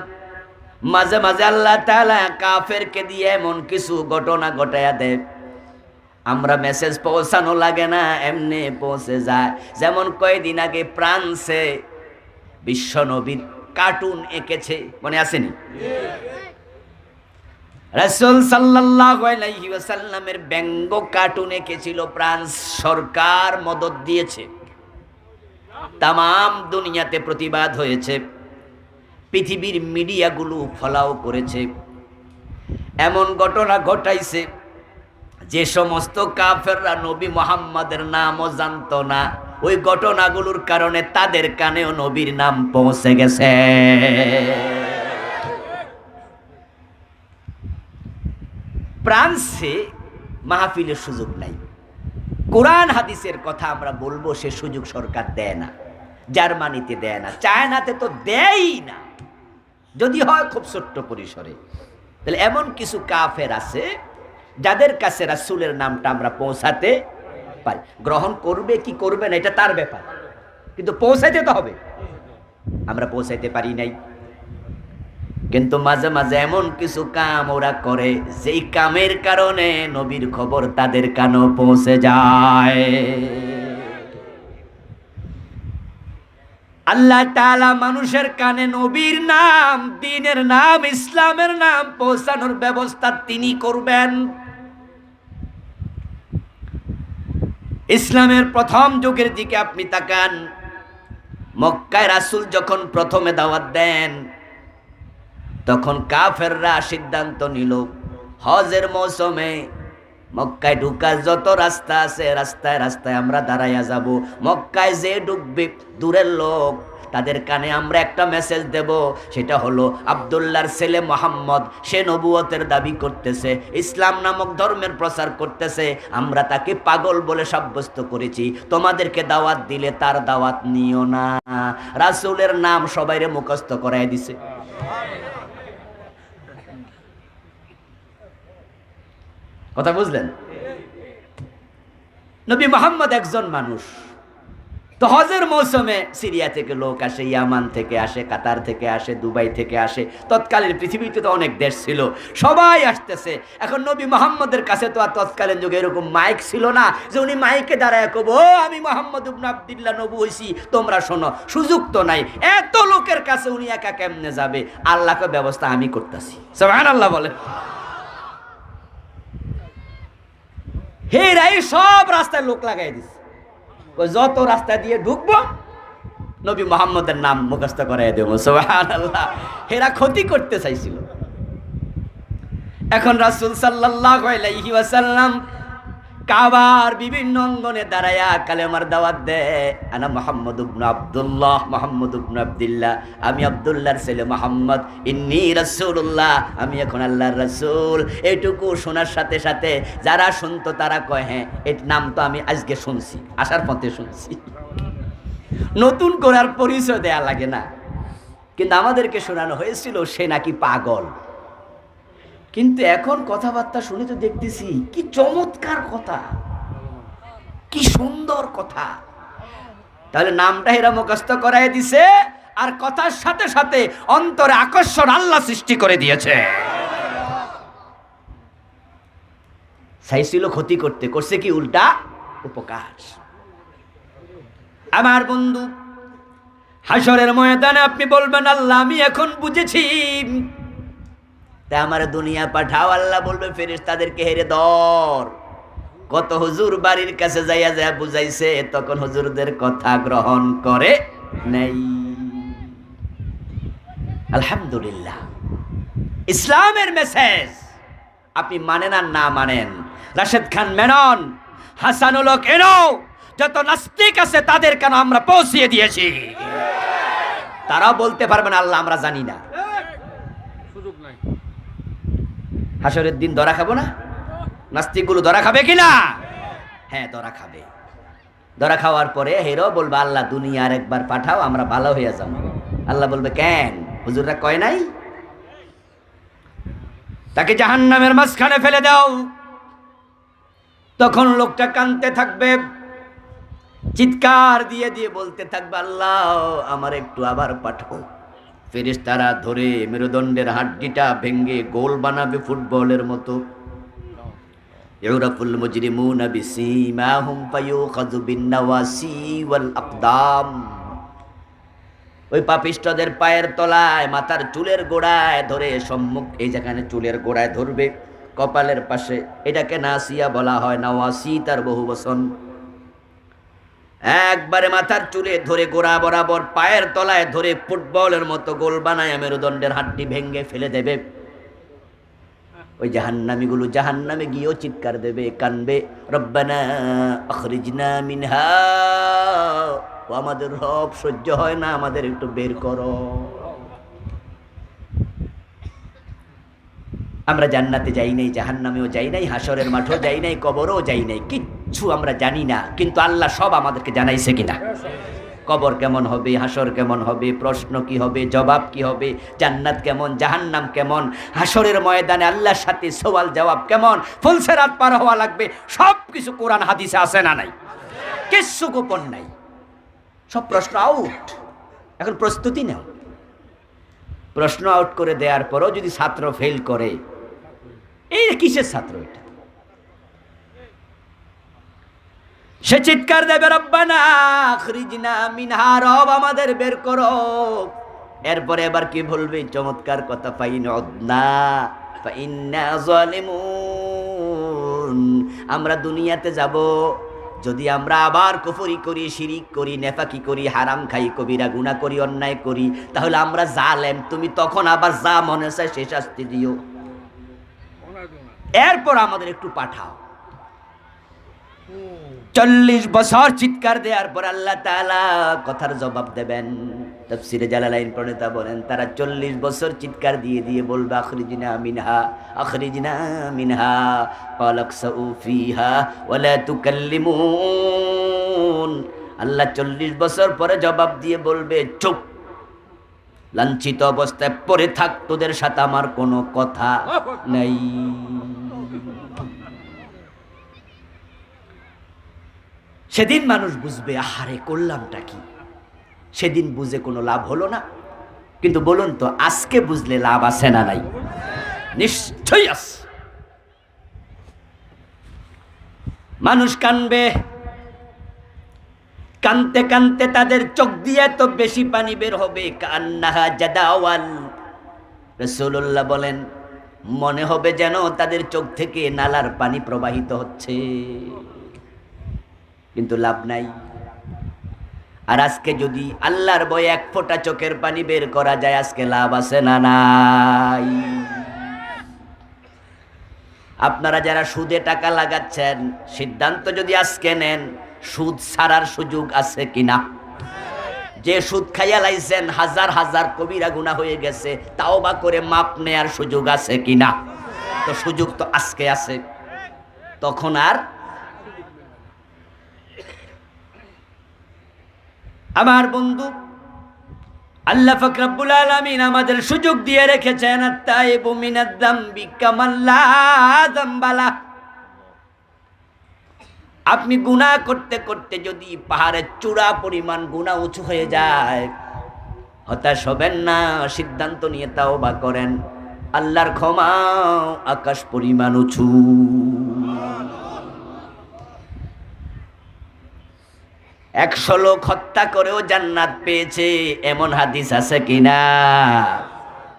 Speaker 1: মাঝে মাঝে আল্লাহ তাআলা কাফেরকে দিয়ে এমন কিছু ঘটনা ঘটায়া দেয়, আমরা মেসেজ পৌঁছানো লাগে না, এমনি পৌঁছে যায়। যেমন কয়েকদিন আগে ফ্রান্সে বিশ্ব নবীর কার্টুন এঁকেছে, মনে আসেনি? রাসূল সাল্লাল্লাহু আলাইহি ওয়াসাল্লামের ব্যঙ্গ কার্টুন এঁকেছিল। ফ্রান্স সরকার মদদ দিয়েছে, তামাম দুনিয়াতে প্রতিবাদ হয়েছে, পৃথিবীর মিডিয়াগুলো ফলাও করেছে। এমন ঘটনা ঘটাইছে যে সমস্ত কাফেররা নবী মুহাম্মাদের নামও জানতো না, ওই ঘটনাগুলোর কারণে তাদের কানেও নবীর নাম পৌঁছে গেছে। ফ্রান্সে মাহফিলের সুযোগ নাই, কোরআন হাদিসের কথা আমরা বলবো সে সুযোগ সরকার দেয় না, জার্মানিতে দেয় না, চায়নাতে তো দেয়ই না, যদি হয় খুব ছোট্ট পরিসরে। তাহলে এমন কিছু কাফের আছে যাদের কাছে রাসূলের নামটা আমরা পৌঁছাতে পারি। গ্রহণ করবে কি করবে না এটা তার ব্যাপার, কিন্তু পৌঁছাইতে তো হবে। আমরা পৌঁছাইতে পারি নাই। কিন্তু মাঝে মাঝে এমন কিছু কাম ওরা করে, যেই কামের কারণে নবীর খবর তাদের কানেও পৌঁছে যায়। আল্লাহ তাআলা মানুষের কানে নবীর নাম, দ্বীনের নাম, ইসলামের নাম পৌঁছানোর ব্যবস্থা তিনি করবেন। ইসলামের প্রথম যুগের দিকে আপনি তাকান, মক্কায় রাসূল যখন প্রথমে দাওয়াত দেন, তখন কাফেররা সিদ্ধান্ত নিল হজের মৌসুমে মক্কায় ঢুকার যত রাস্তা আছে, রাস্তায় রাস্তায় আমরা দাঁড়াইয়া যাব। মক্কায় যে ঢুকবে দূরের লোক, তাদের কানে আমরা একটা মেসেজ দেব, সেটা হলো আব্দুল্লাহর ছেলে মুহাম্মদ, সে নবুয়তের দাবি করতেছে, ইসলাম নামক ধর্মের প্রচার করতেছে, আমরা তাকে পাগল বলে সাব্যস্ত করেছি, তোমাদেরকে দাওয়াত দিলে তার দাওয়াত নিও না। রাসূলের নাম সবাইরে মুখস্থ করায় দিছে। কথা বুঝলেন? নবী মুহাম্মদ একজন মানুষ। তো হজের মৌসুমে সিরিয়া থেকে লোক আসে, ইয়ামান থেকে আসে, কাতার থেকে আসে, দুবাই থেকে আসে। তৎকালীন পৃথিবীতে তো অনেক দেশ ছিল, সবাই আসতেছে। এখন নবী মুহাম্মদের কাছে তো আর তৎকালীন যুগে এরকম মাইক ছিল না যে উনি মাইকে দাঁড়ায় কব, ও আমি মুহাম্মদ ইবনে আব্দুল্লাহ নবী হইছি, তোমরা শোনো। সুযোগ তো নাই, এত লোকের কাছে উনি একা কেমনে যাবে? আল্লাহকে ব্যবস্থা আমি করতেছি। সুবহানাল্লাহ বলে। হেরাই সব রাস্তায় লোক লাগাই দিছে, যত রাস্তা দিয়ে ঢুকবো নবী মুহাম্মদের নাম মুখস্থ করাই দেব, সুবহানাল্লাহ। এরা ক্ষতি করতে চাইছিল। এখন রাসূল সাল্লাল্লাহু আলাইহি ওয়াসাল্লাম কাবার বিভিন্ন অঙ্গনে দাঁড়ায়া কালেমার দাওয়াত দেয়, আনা মুহাম্মদ ইবনে আব্দুল্লাহ, মুহাম্মদ ইবনে আব্দুল্লাহ, আমি আব্দুল্লাহর ছেলে মুহাম্মদ, ইন্নী রাসূলুল্লাহ, আমি এখন আল্লাহর রাসূল। এইটুকু শোনার সাথে সাথে যারা শুনতো তারা কয়, হ্যাঁ এই নাম তো আমি আজকে শুনছি, আসার পথে শুনছি। নতুন করার পরিচয় দেয়া লাগে না, কিন্তু আমাদেরকে শোনানো হয়েছিল সে নাকি পাগল। কিন্তু এখন কথাবার্তা শুনে তো দেখতেছি কি চমৎকার কথা, কি সুন্দর কথা। তাহলে নামটা এরা মুখস্থ করাই দিছে, আর কথার সাথে সাথে অন্তরে আকর্ষণ আল্লাহ সৃষ্টি করে দিয়েছে। চাইছিল ক্ষতি করতে, করছে কি উল্টা উপকার। আমার বন্ধু, হাসরের ময়দানে আপনি বলবেন, আল্লাহ আমি এখন বুঝেছি, তা আমার দুনিয়া পাঠাও। আল্লাহ বলবে ফেরেশতাদেরকে, হেরে ধর। কত হুজুর বাড়ির কাছে যাইয়া যাইয়া বুঝাইছে, তখন হুজুরদের কথা গ্রহণ করে নাই। আলহামদুলিল্লাহ, ইসলামের মেসেজ আপনি মানেন আর না মানেন, রাশেদ খান মেনন, হাসানুল হক এনো, যত নাস্তিক আছে তাদের কেন আমরা পৌঁছিয়ে দিয়েছি। তারা বলতে পারবেন আল্লাহ আমরা জানি না। হাসরের দিন ধরা খাবো না? নাস্তিকগুলো ধরা খাবে কিনা? হ্যাঁ, ধরা খাবে। ধরা খাওয়ার পরে হেরো বলবে, আল্লাহ দুনিয়ার একবার পাঠাও, আমরা ভালো হয়ে যাব। আল্লাহ বলবে, কেন হুজুররা কয় নাই? তাকে জাহান্নামের মাঝখানে ফেলে দাও। তখন লোকটা কাঁদতে থাকবে, চিৎকার দিয়ে দিয়ে বলতে থাকবে, আল্লাহ আমার একটু আবার পাঠাও। ফেরেশতারা ধরে মেরুদণ্ডের হাড্ডিটা ভেঙ্গে গোল বানাবে ফুটবলের মতো। ইউরাফুল মুজরিমুনা বিসীমাহুম ফায়ুখাযু বিন-নাওয়াসি ওয়াল আকদাম। ওই পাপিষ্ঠদের পায়ের তলায়, মাথার চুলের গোড়ায় ধরে, সম্মুখ এই যেখানে চুলের গোড়ায় ধরবে, কপালের পাশে, এটাকে নাসিয়া বলা হয়, নাওয়াসি তার বহু বচন। একবারে মাথার চুলে ধরে গোড়া বরাবর পায়ের তলায় ধরে ফুটবলের মতো গোল বানায় মেরুদণ্ডের হাড্ডি ভেঙ্গে ফেলে দেবে। ওই জাহান্নামীগুলো জাহান্নামে গিয়েও চিৎকার দেবে, কানবে, রব্বানা আখরিজনা মিনহা, ও আমাদের রব সহ্য হয় না, আমাদের একটু বের করো। আমরা জান্নাতে যাই নাই, জাহান্নামেও যাই নাই, হাসরের মাঠেও যাই নাই, কবরও যাই নাই, কিচ্ছু আমরা জানি না। কিন্তু আল্লাহ সব আমাদেরকে জানাইছে কিনা, কবর কেমন হবে, হাসর কেমন হবে, প্রশ্ন কি হবে, জবাব কি হবে, জান্নাত কেমন, জাহান্নাম কেমন, হাসরের ময়দানে আল্লাহর সাথে সওয়াল জবাব কেমন, ফুলসেরাত পার হওয়া লাগবে, সব কিছু কোরআন হাদিসে আছে না নাই? কিচ্ছু গোপন নাই, সব প্রশ্ন আউট। এখন প্রস্তুতি নাও। প্রশ্ন আউট করে দেওয়ার পরও যদি ছাত্র ফেল করে, এই কিসের ছাত্র এটা? সে চিৎকার দেবে, রব্বানা আখরিজনা মিনহা, রব আমাদের বের করো। এরপরে এবার কি বলবে? চমৎকার কথা, ফাইন উদনা ফাইন্না যালিমুন। আমরা দুনিয়াতে যাব, যদি আমরা আবার কুফরি করি, শিরিক করি, নেফাকি করি, হারাম খাই, কবিরা গুনাহ করি, অন্যায় করি, তাহলে আমরা জালেম। তুমি তখন আবার যা মনে চায় সে শাস্তি দিও, এরপর আমাদের একটু পাঠাও। 40 বছর চিৎকার দেওয়ার পর আল্লাহ তাআলা কথার জবাব দেবেন। তাফসীরে জালালাইন প্রণেতা বলেন, তারা 40 বছর চিৎকার দিয়ে দিয়ে বলবে, আখরিজনা মিনহা, আখরিজনা মিনহা, ফালাকসউ ফিহা ওয়ালা তুকাল্লিমুন। আল্লাহ 40 বছর পরে জবাব দিয়ে বলবে, চুপ, লাঞ্ছিত অবস্থায় পড়ে থাক, তোদের সাথে আমার কোনো কথা নাই। সেদিন মানুষ বুঝবে, আহারে করলামটা কি। সেদিন বুঝে কোনো লাভ হলো না, কিন্তু বলুন তো আজকে বুঝলে লাভ আছে না নাই? নিশ্চয়ই আছে। মানুষ কানবে, কানতে কানতে তাদের চোখ দিয়ে এত বেশি পানি বের হবে, কান্নাহা জাদাওয়াল। রাসূলুল্লাহ বলেন, মনে হবে যেন তাদের চোখ থেকে নালার পানি প্রবাহিত হচ্ছে, কিন্তু লাভ নাই। আর আজকে যদি আল্লাহর ভয়ে এক ফোঁটা চোখের পানি বের করা যায়, আজকে লাভ আছে না নাই? আপনারা যারা সুদে টাকা লাগাচ্ছেন, সিদ্ধান্ত যদি আজকে নেন, সুদ ছাড়ার সুযোগ আছে কিনা? যে সুদ খাইয়া লাইছেন, হাজার হাজার কবিরা গুনাহ হয়ে গেছে, তাওবা করে মাপ নেয়ার সুযোগ আছে কিনা? তো সুযোগ তো আজকে আছে, তখন আর। আমার বন্ধু, আল্লাহ পাক রব্বুল আলামিন আমাদের সুযোগ দিয়ে রেখেছেন, আত-তাইবু মিনাদ যামবি কামান লা যামবা লাহ। আপনি গুনাহ করতে করতে যদি পাহাড়ের চূড়া পরিমাণ গুনাহ উঁচু হয়ে যায়, হতাশ হবেন না, সিদ্ধান্ত নিয়ে তাওবা করেন। আল্লাহর ক্ষমা আকাশ পরিমাণ উঁচু। 100 লোক হত্যা করেও জান্নাত পেয়েছে, এমন হাদিস আছে কিনা?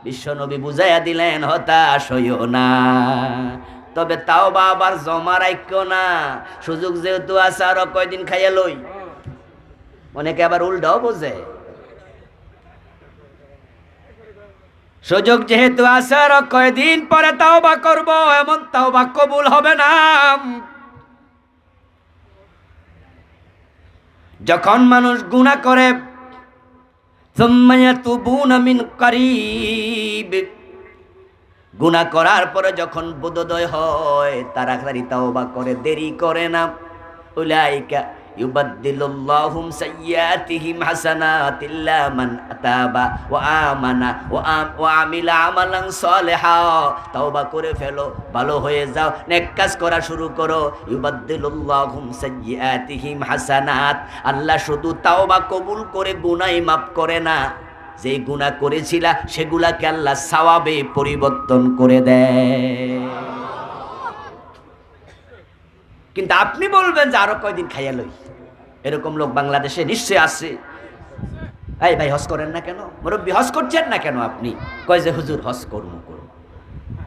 Speaker 1: বিশ্বনবী বুঝাইয়া দিলেন, হতাশ হইও না, তবে তাওবা আবার জমা রাখিও না। সুযোগ যেহেতু আছে, আরো কয়দিন খাইয়া লই। অনেকে আবার উল্টাও বোঝে, সুযোগ যেহেতু আছে, আরো কয়দিন পরে তাওবা করব, এমন তাওবা কবুল হবে না। যখন মানুষ গুনাহ করে, সুম্মা ইয়াতুবুনা মিন করিব, গুনাহ করার পরে যখন বোধোদয় হয়, তাড়াতাড়ি তাওবা করে, দেরি করে না। উলাইকা ইউবাদদিলুল্লাহু সাইয়্যাতিহিম হাসানাত ইল্লা মান আতাবা ওয়া আমানা ওয়া আমিলা আমালান সালিহা। তাওবা করে ফেলো, ভালো হয়ে যাও, নেক কাজ করা শুরু করো। ইউবাদদিলুল্লাহু সাইয়্যাতিহিম হাসানাত, আল্লাহ শুধু তাওবা কবুল করে গুনাহই মাফ করে না, যে গুনাহ করেছিলা সেগুলাকে আল্লাহ সওয়াবে পরিবর্তন করে দেয়। কিন্তু আপনি বলবেন যে আরো কয়দিন খাইয়া লই, এরকম লোক বাংলাদেশে নিশ্চয় আছে। এই ভাই, হজ করেন না কেন? মুরব্বী, হজ করছেন না কেন? আপনি কয় যে হুজুর হজ করবো।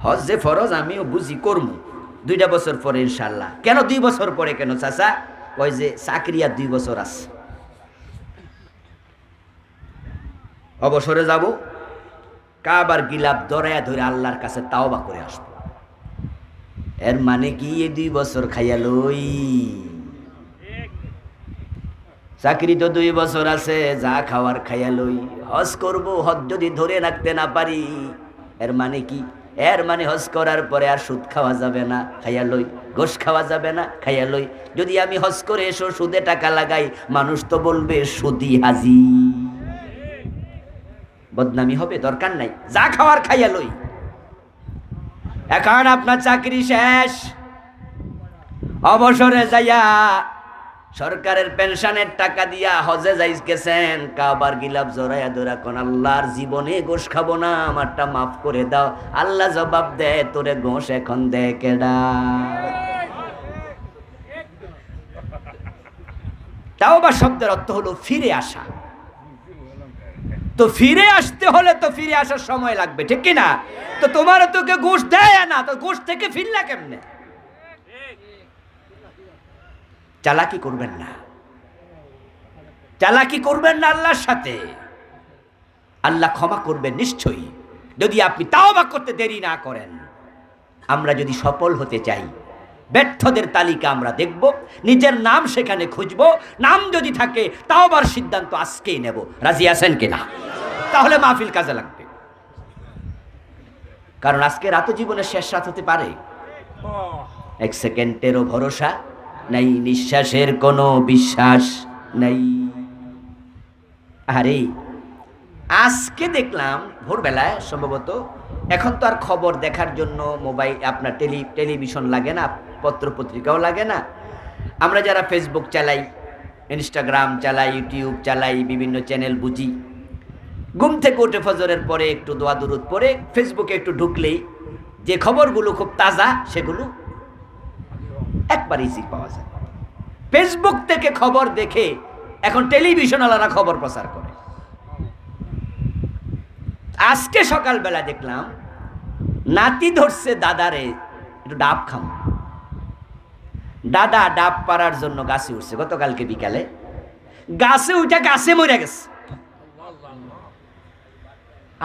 Speaker 1: হজ যে ফরজ আমিও বুঝি, করবো 2 বছর পরে ইনশাল্লাহ। কেন 2 বছর পরে কেন চাচা? কয় যে চাকরি আর 2 বছর আছে, অবসরে যাব, কাবার গিলাপ দরায়া ধরে আল্লাহর কাছে তাওবা করে আসবো। এর মানে কি এই 2 বছর খাইয়া লই? চাকরি তো 2 বছর আছে, যা খাওয়ার খাইয়া লই। হজ করব, হজ যদি ধরে রাখতে না পারি, এর মানে কি? এর মানে হজ করার পরে আর সুদ খাওয়া যাবে না, খাইয়া লই। ঘোষ খাওয়া যাবে না, খাইয়া লই। যদি আমি হজ করে এসো সুদে টাকা লাগাই, মানুষ তো বলবে সুদি হাজি, বদনামি হবে, দরকার নাই, যা খাওয়ার খাইয়া লই। এখন আপনার চাকরি শেষ, অবসরে যাইয়া সরকারের পেনশনের টাকা দিয়া হজে যাইতেছেন, কাবার গিলাপ জড়াইয়া ধরা কোন আল্লাহর জীবনে গোশ খাবো না, আমারটা মাফ করে দাও। আল্লাহ জবাব দেয়, তোরে গোশ এখন দেয় কেডা? তাওবা শব্দের অর্থ হলো ফিরে আসা। তো ফিরে আসতে হলে তো ফিরে আসার সময় লাগবে, ঠিক কিনা? তো তোমার তোকে ঘুষ দেয় না, তো ঘুষ থেকে ফিরলা কেমনে? চালাকি করবেন না, চালাকি করবেন না আল্লাহর সাথে। আল্লাহ ক্ষমা করবেন নিশ্চয়ই, যদি আপনি তাওবা করতে দেরি না করেন। আমরা যদি সফল হতে চাই, ব্যর্থদের তালিকা আমরা দেখব, নিজের নাম সেখানে খুঁজব। নাম যদি থাকে, তাওবার সিদ্ধান্ত আজকেই নেব। রাজি আছেন কিনা? তাহলে মাহফিল কাজে লাগবে। কারণ আজকে রাত জীবনের শেষ রাত হতে পারে, 1 সেকেন্ডেরও ভরসা নাই, নিঃশ্বাসের কোনো বিশ্বাস নাই। আরে আজকে দেখলাম ভোরবেলায়, সম্ভবত, এখন তো আর খবর দেখার জন্য মোবাইল, আপনার টেলিভিশন লাগে না, পত্র পত্রিকাও লাগে না। আমরা যারা ফেসবুক চালাই, ইনস্টাগ্রাম চালাই, ইউটিউব চালাই, বিভিন্ন চ্যানেল বুঝি, ঘুম থেকে উঠে ফজরের পরে একটু দোয়া দুরুদ পরে ফেসবুকে একটু ঢুকলেই যে খবরগুলো খুব তাজা, সেগুলো একবার ইজি পাওয়া যায়। ফেসবুক থেকে খবর দেখে এখন টেলিভিশনওয়ালারা খবর প্রচার করে। আজকে সকালবেলা দেখলাম নাতি ধরছে দাদারে, একটু ডাব খাম। দাদা ডাব পাড়ার জন্য গাছে উঠছে গতকালকে বিকালে। গাছে উঠে গাছে মরে গেছে।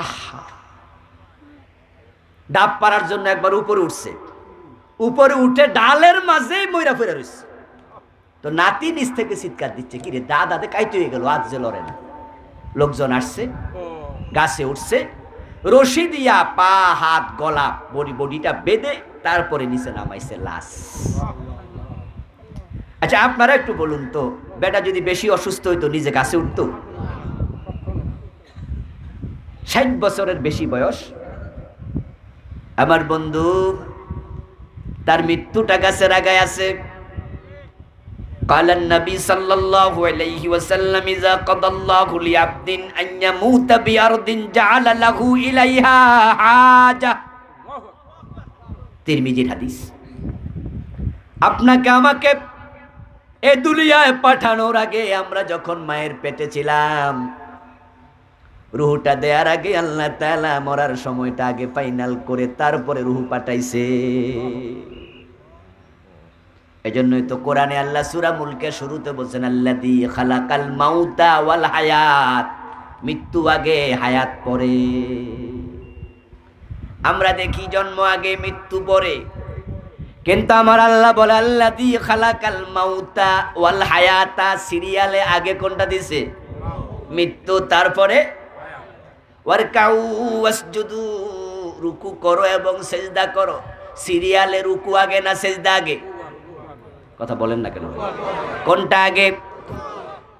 Speaker 1: আহা, ডাব পাড়ার জন্য একবার উপরে উঠছে, উপরে উঠে ডালের মাঝে ময়রা ফেরা রয়েছে। তো নাতি নিচ থেকে চিৎকার দিচ্ছে, কিরে দাদাতে কাইতে হয়ে গেল, আজ যে লড়ে না। লোকজন আসছে, গাছে উঠছে, রশি দিয়া পা হাত গলা বডিটা বেঁধে তারপরে নিচে নামাইছে লাশ। আচ্ছা আপনারা একটু বলুন তো, বেটা যদি বেশি অসুস্থ হইতো নিজে গাছে উঠতো? 60 বছরের বেশি বয়স আমার বন্ধু, তার মৃত্যুটা গাছের আগায় আছে। قال النبي صلى الله عليه وسلم إذا قضى الله لعبد أن يموت بأرض جعل له إليها حاجة। তিরমিজির হাদিস। আপনাকে আমাকে এই দুনিয়ায় পাঠানোর আগে, আমরা যখন মায়ের পেটে ছিলাম, রুহটা দেওয়ার আগে আল্লাহ তাআলা মরার সময়টা আগে ফাইনাল করে তারপরে রুহ পাঠাইছে। এজন্যই তো কোরআনে আল্লাহ সূরা মুলকে শুরুতে বলছেন আল্লাযী খালাকাল মাউতা ওয়াল হায়াত, মৃত্যু আগে হায়াত পরে। আমরা দেখি জন্ম আগে মৃত্যু পরে, কিন্তু আমার আল্লাহ বলে আল্লাযী খালাকাল মাউতা ওয়াল হায়াতা, সিরিয়ালে আগে কোনটা দিছে? মৃত্যু, তারপরে ওয়ারকাউ ওয়াসজুদু, রুকু করো এবং সেজদা করো। সিরিয়ালে রুকু আগে না সেজদা আগে? কথা বলেন না কেন, কোনটা আগে?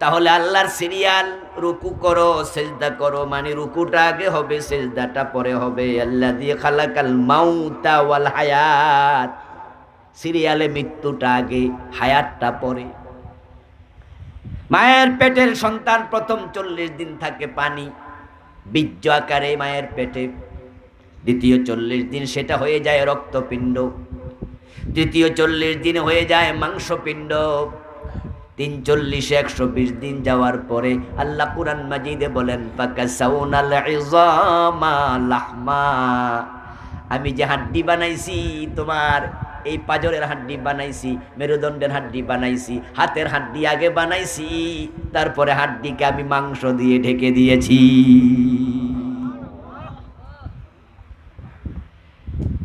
Speaker 1: তাহলে আল্লাহর সিরিয়াল রুকু করো সেজদা করো, মানে রুকুটা আগে হবে, সেজদাটা পরে হবে। আল্লাযী খালাকাল মাউতা ওয়াল হায়াত, সিরিয়ালে মৃত্যুটা আগে হায়াতটা পরে। মায়ের পেটের সন্তান প্রথম 40 দিন থাকে পানি বীর্য আকারে মায়ের পেটে, দ্বিতীয় 40 দিন সেটা হয়ে যায় রক্তপিণ্ড, তৃতীয় 40 দিন হয়ে যায় মাংসপিণ্ড, 40 120 দিন যাওয়ার পরে আল্লাহ কুরআন মাজিদে বলেন ফাকাসাউনাল ইযামা লাহমা, আমি যে হাড্ডি বানাইছি, তোমার এই পাজরের হাড্ডি বানাইছি, মেরুদণ্ডের হাড্ডি বানাইছি, হাতের হাড্ডি আগে বানাইছি, তারপরে হাড্ডিকে আমি মাংস দিয়ে ঢেকে দিয়েছি।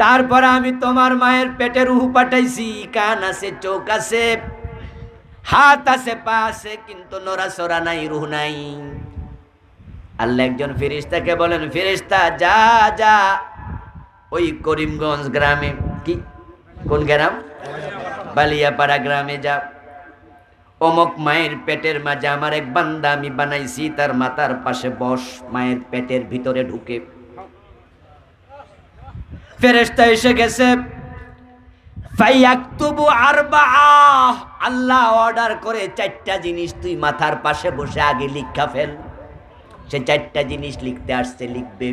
Speaker 1: তারপরে আমি তোমার মায়ের পেটে রুহ পাঠাইছি, কান আছে, চোখ আছে, হাত আছে, পা আছে, কিন্তু নড়াচড়া নাই, রুহ নাই। আল্লাহ একজন ফেরেশতাকে বলেন, ফেরেশতা যা যা ওই করিমগঞ্জ গ্রামে, কি কোন গ্রাম? বালিয়াপাড়া গ্রামে যা, অমক মায়ের পেটের মাঝে আমার এক বান্দা আমি বানাইছি, তার মাথার পাশে বস, মায়ের পেটের ভিতরে ঢুকে। ফেরেশতা এসে গেছে, ফায়াকতুবু আরবাআ, আল্লাহ অর্ডার করে 4টা জিনিস তুই মাথার পাশে বসে আগে লিখা ফেল। সে 4টা জিনিস লিখতে আসছে, লিখবে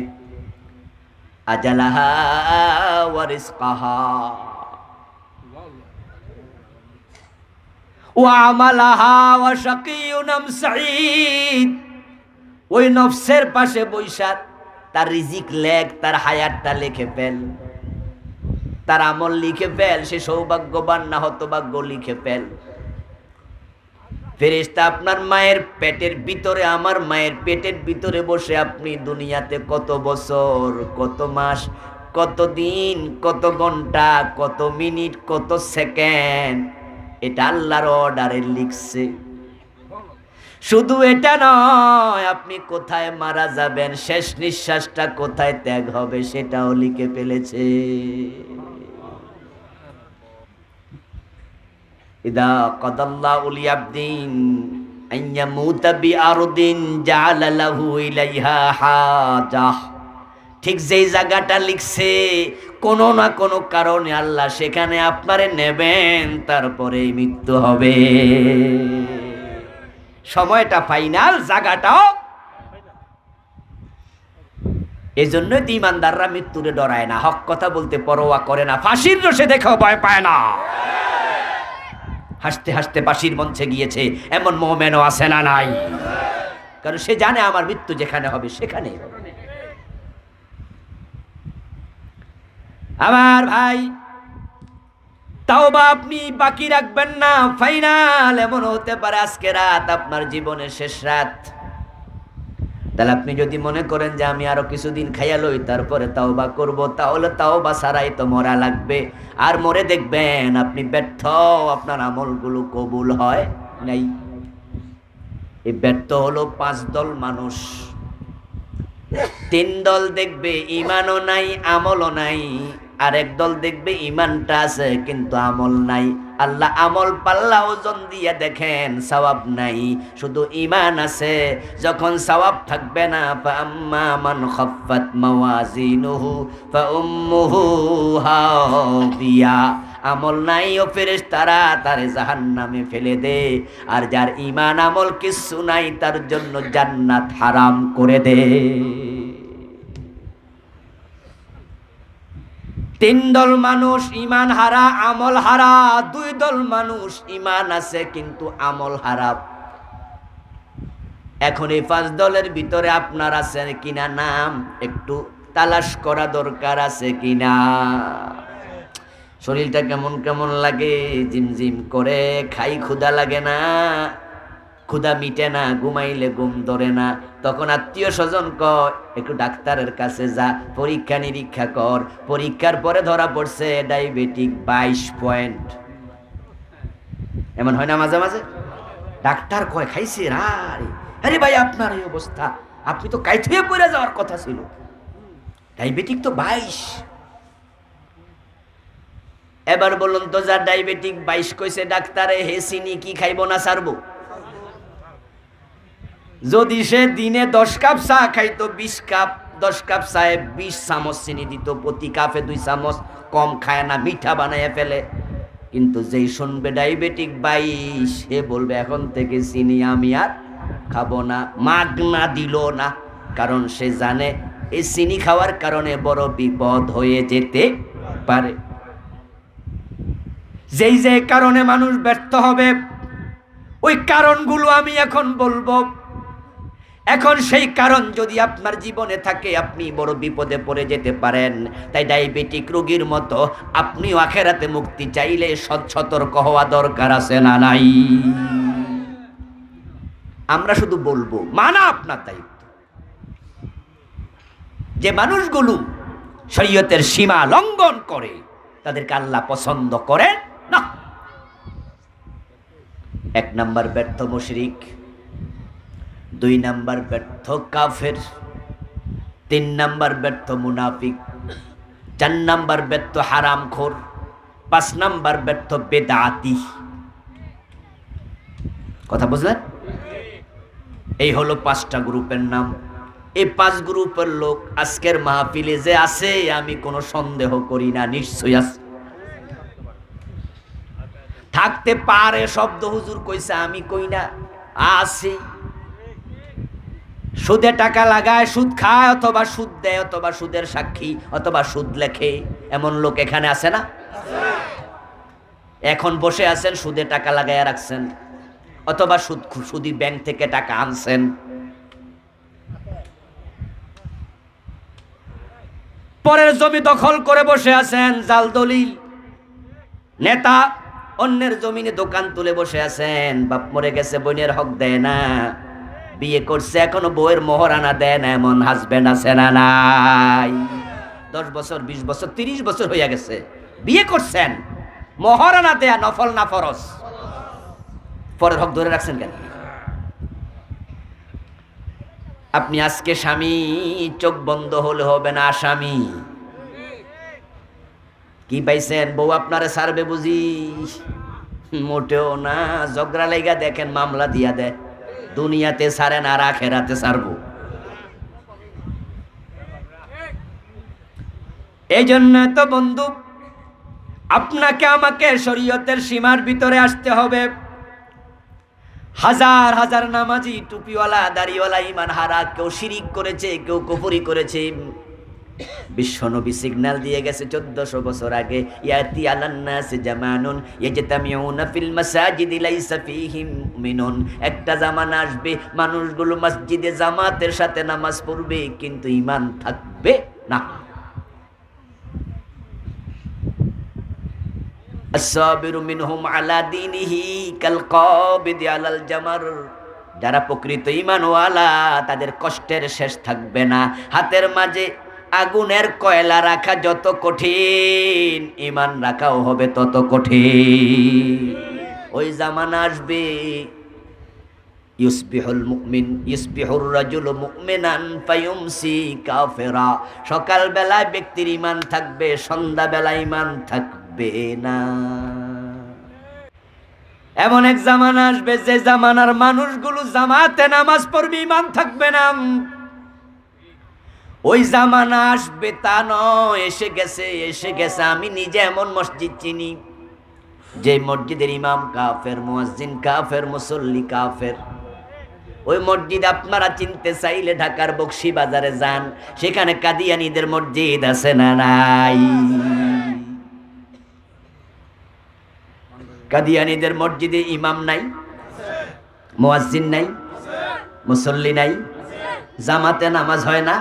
Speaker 1: আজালাহা ওয়া রিজকাহা ওয়া আমালাহা ওয়া শাকিয়ুন আম সাঈদ। ওই নফসের পাশে বৈশা তার রিজিক লেখ, তার হায়াতটা লিখে ফেল, তার আমল লিখে ফেল, সে সৌভাগ্যবান না হতভাগ্য লিখে ফেল। ফেরেশতা আপনার মায়ের পেটের ভিতরে, আমার মায়ের পেটের ভিতরে বসে আপনি দুনিয়াতে কত বছর, কত মাস, কত দিন, কত ঘন্টা, কত মিনিট, কত সেকেন্ড, এটা আল্লাহর অর্ডারে লিখছে। শুধু এটা নয়, আপনি কোথায় মারা যাবেন, শেষ নিঃশ্বাসটা কোথায় ত্যাগ হবে, সেটাও লিখে ফেলেছে। ইদা কাদাল্লাহু লিআবদিন আন ইয়ামুতা বিআরদিন জাআলা লাহু ইলাইহা হাজাহ, ঠিক যেই জায়গাটা লিখছে, কোনো না কোনো কারণে আল্লাহ সেখানে আপনারে নেবেন, তারপরে মৃত্যু হবে। সময়টা ফাইনাল, জায়গাটাও। এই জন্যই তো ইমানদাররা মৃত্যুরে ডরায় না, হক কথা বলতে পরোয়া করে না, ফাঁসির রশে দেখেও ভয় পায় না। হাসতে হাসতে ফাঁসির মঞ্চে গিয়েছে এমন মুমিনও আছে না নাই? কারণ সে জানে আমার মৃত্যু যেখানে হবে সেখানেই হবে। আমার ভাই, তাওবা আপনি বাকি রাখবেন না। ফাইনাল এমন হতে পারে আজকে রাত আপনার জীবনের শেষ রাত। তাহলে আপনি যদি মনে করেন যে আমি আরো কিছুদিন খাইয়া লই তারপরে তাওবা করব, তাহলে তাওবা ছাড়াই তো মরা লাগবে। আর মরে দেখবেন আপনি ব্যর্থ, আপনার আমলগুলো কবুল হয় নাই। এই ব্যর্থ হলো 5 দল মানুষ। 3 দল দেখবে ইমানও নাই আমলও নাই, আর এক দল দেখবে ইমানটা আছে কিন্তু আমল নাই। আল্লাহ আমল পাল্লা ওজন দিয়ে দেখেন সওয়াব নাই, শুধু ইমান আছে। যখন সওয়াব থাকবে না, ফাআম্মা মান খাফফাত মাওয়াজিনুহু ফাউম্মুহু হাবিয়া, আমল নাই ও ফেরেশতারা তারে জাহান্নামে ফেলে দে। আর যার ইমান আমল কিছু নাই তার জন্য জান্নাত হারাম করে দে। 3 দল মানুষ ইমান হারা আমল হারা, 2 দল মানুষ ইমান আছে কিন্তু আমল হারা। এখন এই 5 দলের ভিতরে আপনার আছে কিনা নাম একটু তালাশ করা দরকার, আছে কিনা। শরীরটা কেমন কেমন লাগে, জিমজিম করে, খাই ক্ষুধা লাগে না, ক্ষুধা মিটে না, ঘুমাইলে ঘুম ধরে না। তখন আত্মীয় স্বজন কয় একটু ডাক্তারের কাছে যা, পরীক্ষা নিরীক্ষা কর। পরীক্ষার পরে ধরা পড়ছে ডায়াবেটিক 22 পয়েন্ট। এমন হয় না মাঝে মাঝে? ডাক্তার কয় খাইছে রারে, আরে ভাই আপনার এই অবস্থা, আপনি তো কাইট হয়ে পড়ে যাওয়ার কথা ছিল, ডায়াবেটিক তো 22। এবার বলুন তো, যার ডায়াবেটিক 22 কইছে ডাক্তারে, হে চিনি কি খাইব না ছাড়বো? যদি সে দিনে 10 কাপ চা খাইতো, 20 কাপ 10 কাপ চায়ে 20 চামচ চিনি দিত, প্রতি কাপে 2 চামচ, কম খায় না, মিঠা বানায় ফেলে। কিন্তু যেই শুনবে ডায়াবেটিক 22, সে বলবে এখন থেকে চিনি আমি আর খাবো না, মাগনা দিল না। কারণ সে জানে এই চিনি খাওয়ার কারণে বড় বিপদ হয়ে যেতে পারে। যেই যে কারণে মানুষ ব্যর্থ হবে, ওই কারণগুলো আমি এখন বলবো। এখন সেই কারণ যদি আপনার জীবনে থাকে, আপনি বড় বিপদে পড়ে যেতে পারেন। তাই ডায়াবেটিক রোগীর মতো আপনিও আখেরাতে মুক্তি চাইলে সতর্ক হওয়া দরকার আছে না নাই? আমরা শুধু বলবো, মানা আপনার দায়িত্ব। যে মানুষগুলো শরীয়তের সীমা লঙ্ঘন করে তাদেরকে আল্লাহ পছন্দ করেন না। 1 নাম্বার ব্যর্থ মুশরিক, 2 নাম্বার ব্যর্থ কাফের, 3 নাম্বার ব্যর্থ মুনাফিক, 4 নাম্বার ব্যর্থ হারামখোর, 5 নাম্বার ব্যর্থ বেদাতি। কথা বুঝলেন? এই হলো 5টা গ্রুপের নাম। এই 5 গ্রুপের লোক আজকের মাহফিলে যে আছে আমি কোনো সন্দেহ করি না, নিশ্চয়ই আছে। থাকতে পারে, শব্দ হুজুর কইছে আমি কই না, আছে। সুদে টাকা লাগায়, সুদ খায়, অথবা সুদ দেয়, অথবা সুদের সাক্ষী, অথবা সুদ লেখে, এমন লোক এখানে আছে না? এখন বসে আছেন সুদে টাকা লাগায় রাখছেন, অথবা সুদি ব্যাংক থেকে টাকা আনছেন। পরের জমি দখল করে বসে আছেন, জাল দলিল। নেতা অন্যের জমিনে দোকান তুলে বসে আছেন, বাপ মরে গেছে বোনের হক দেয় না, বিয়ে করছে এখনো বউয়ের মোহরানা দেয় না, এমন হাজবেন্ড আছে না নাই? 10 বছর 20 বছর 30 বছর হইয়া গেছে, বিয়ে করছেন, মোহরানা দেয়া নফল না ফরজ? পরের হক ধরে রাখছেন কেন? আপনি আজকে স্বামী, চোখ বন্ধ হলে হবে না আসামি। কি পাইছেন? বউ আপনারে ছাড়বে বুঝি? মোটেও না। ঝগড়া লাইগা দেখেন মামলা দিয়া দেয়, দুনিয়াতে ছাড়েন আর আখেরাতে ছাড়বো। এই জন্য তো বন্ধু, আপনাকে আমাকে শরীয়তের সীমার ভিতরে আসতে হবে। হাজার হাজার নামাজি, টুপিওয়ালা, দাড়িওয়ালা, ইমান হারা, কেউ শিরিক করেছে, কেউ কুফরি করেছে। বিশ্বনবী সিগন্যাল দিয়ে গেছে 1400 বছর আগে, ইয়াতি আলান্নাস জামানুন ইয়াজতামিউনা ফিল মাসাজিদি লাইসা ফীহিম মুমিনুন। একটা জামানা আসবে, মানুষগুলো মসজিদে জামাতের সাথে নামাজ পড়বে কিন্তু ঈমান থাকবে না। আস-সাবিরু মিনহুম আলা দীনিহি কাল কাবিদি আলাল জামার। যারা প্রকৃত ঈমানওয়ালা তাদের কষ্টের শেষ থাকবে না। হাতের মাঝে আগুনের কয়লা রাখা যত কঠিন, ঈমান রাখাও হবে তত কঠিন। ওই জামানা আসবে, ইউসবিহুর রাজুলু মুমিনান ফায়ুমসি কাফিরা। সকাল বেলায় ব্যক্তির ঈমান থাকবে, সন্ধ্যা বেলায় ঈমান থাকবে না। এমন এক জামানা আসবে যে জামানার মানুষগুলো জামাতে নামাজ পড়বে, ঈমান থাকবে না। ওই জামানা আসবে তা নয়, এসে গেছে। আমি নিজে এমন মসজিদ চিনি যে মসজিদের ইমাম কাফের, মুয়াজ্জিন কাফের, মুসল্লি কাফের। ওই মসজিদ আপনারা চিনতে চাইলে ঢাকার বকশী বাজারে যান, সেখানে কাদিয়ানীদের মসজিদ আছে না নাই? কাদিয়ানীদের মসজিদে ইমাম নাই, মুয়াজ্জিন নাই, মুসল্লি নাই, জামাতে নামাজ হয় না।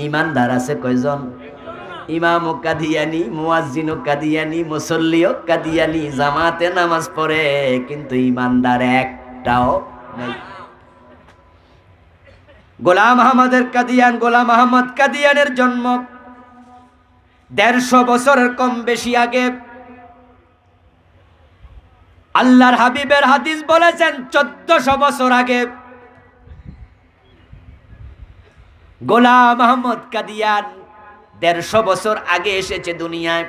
Speaker 1: ইমানদার আছে কয়জন? ইমামও কাদিয়ানী, মুয়াজ্জিনও কাদিয়ানী, মুসল্লিও কাদিয়ানী, জামাতে নামাজ পড়ে, কিন্তু ইমানদার একটাও নাই। গোলাম আহমদের কাদিয়ান, গোলাম আহমদ কাদিয়ানের জন্ম 150 বছরের কম বেশি আগে। আল্লাহর হাবিবের হাদিস বলেছেন 1400 বছর আগে গোলাম আহমদ কাদিয়ান 150 বছর আগে এসেছে দুনিয়ায়।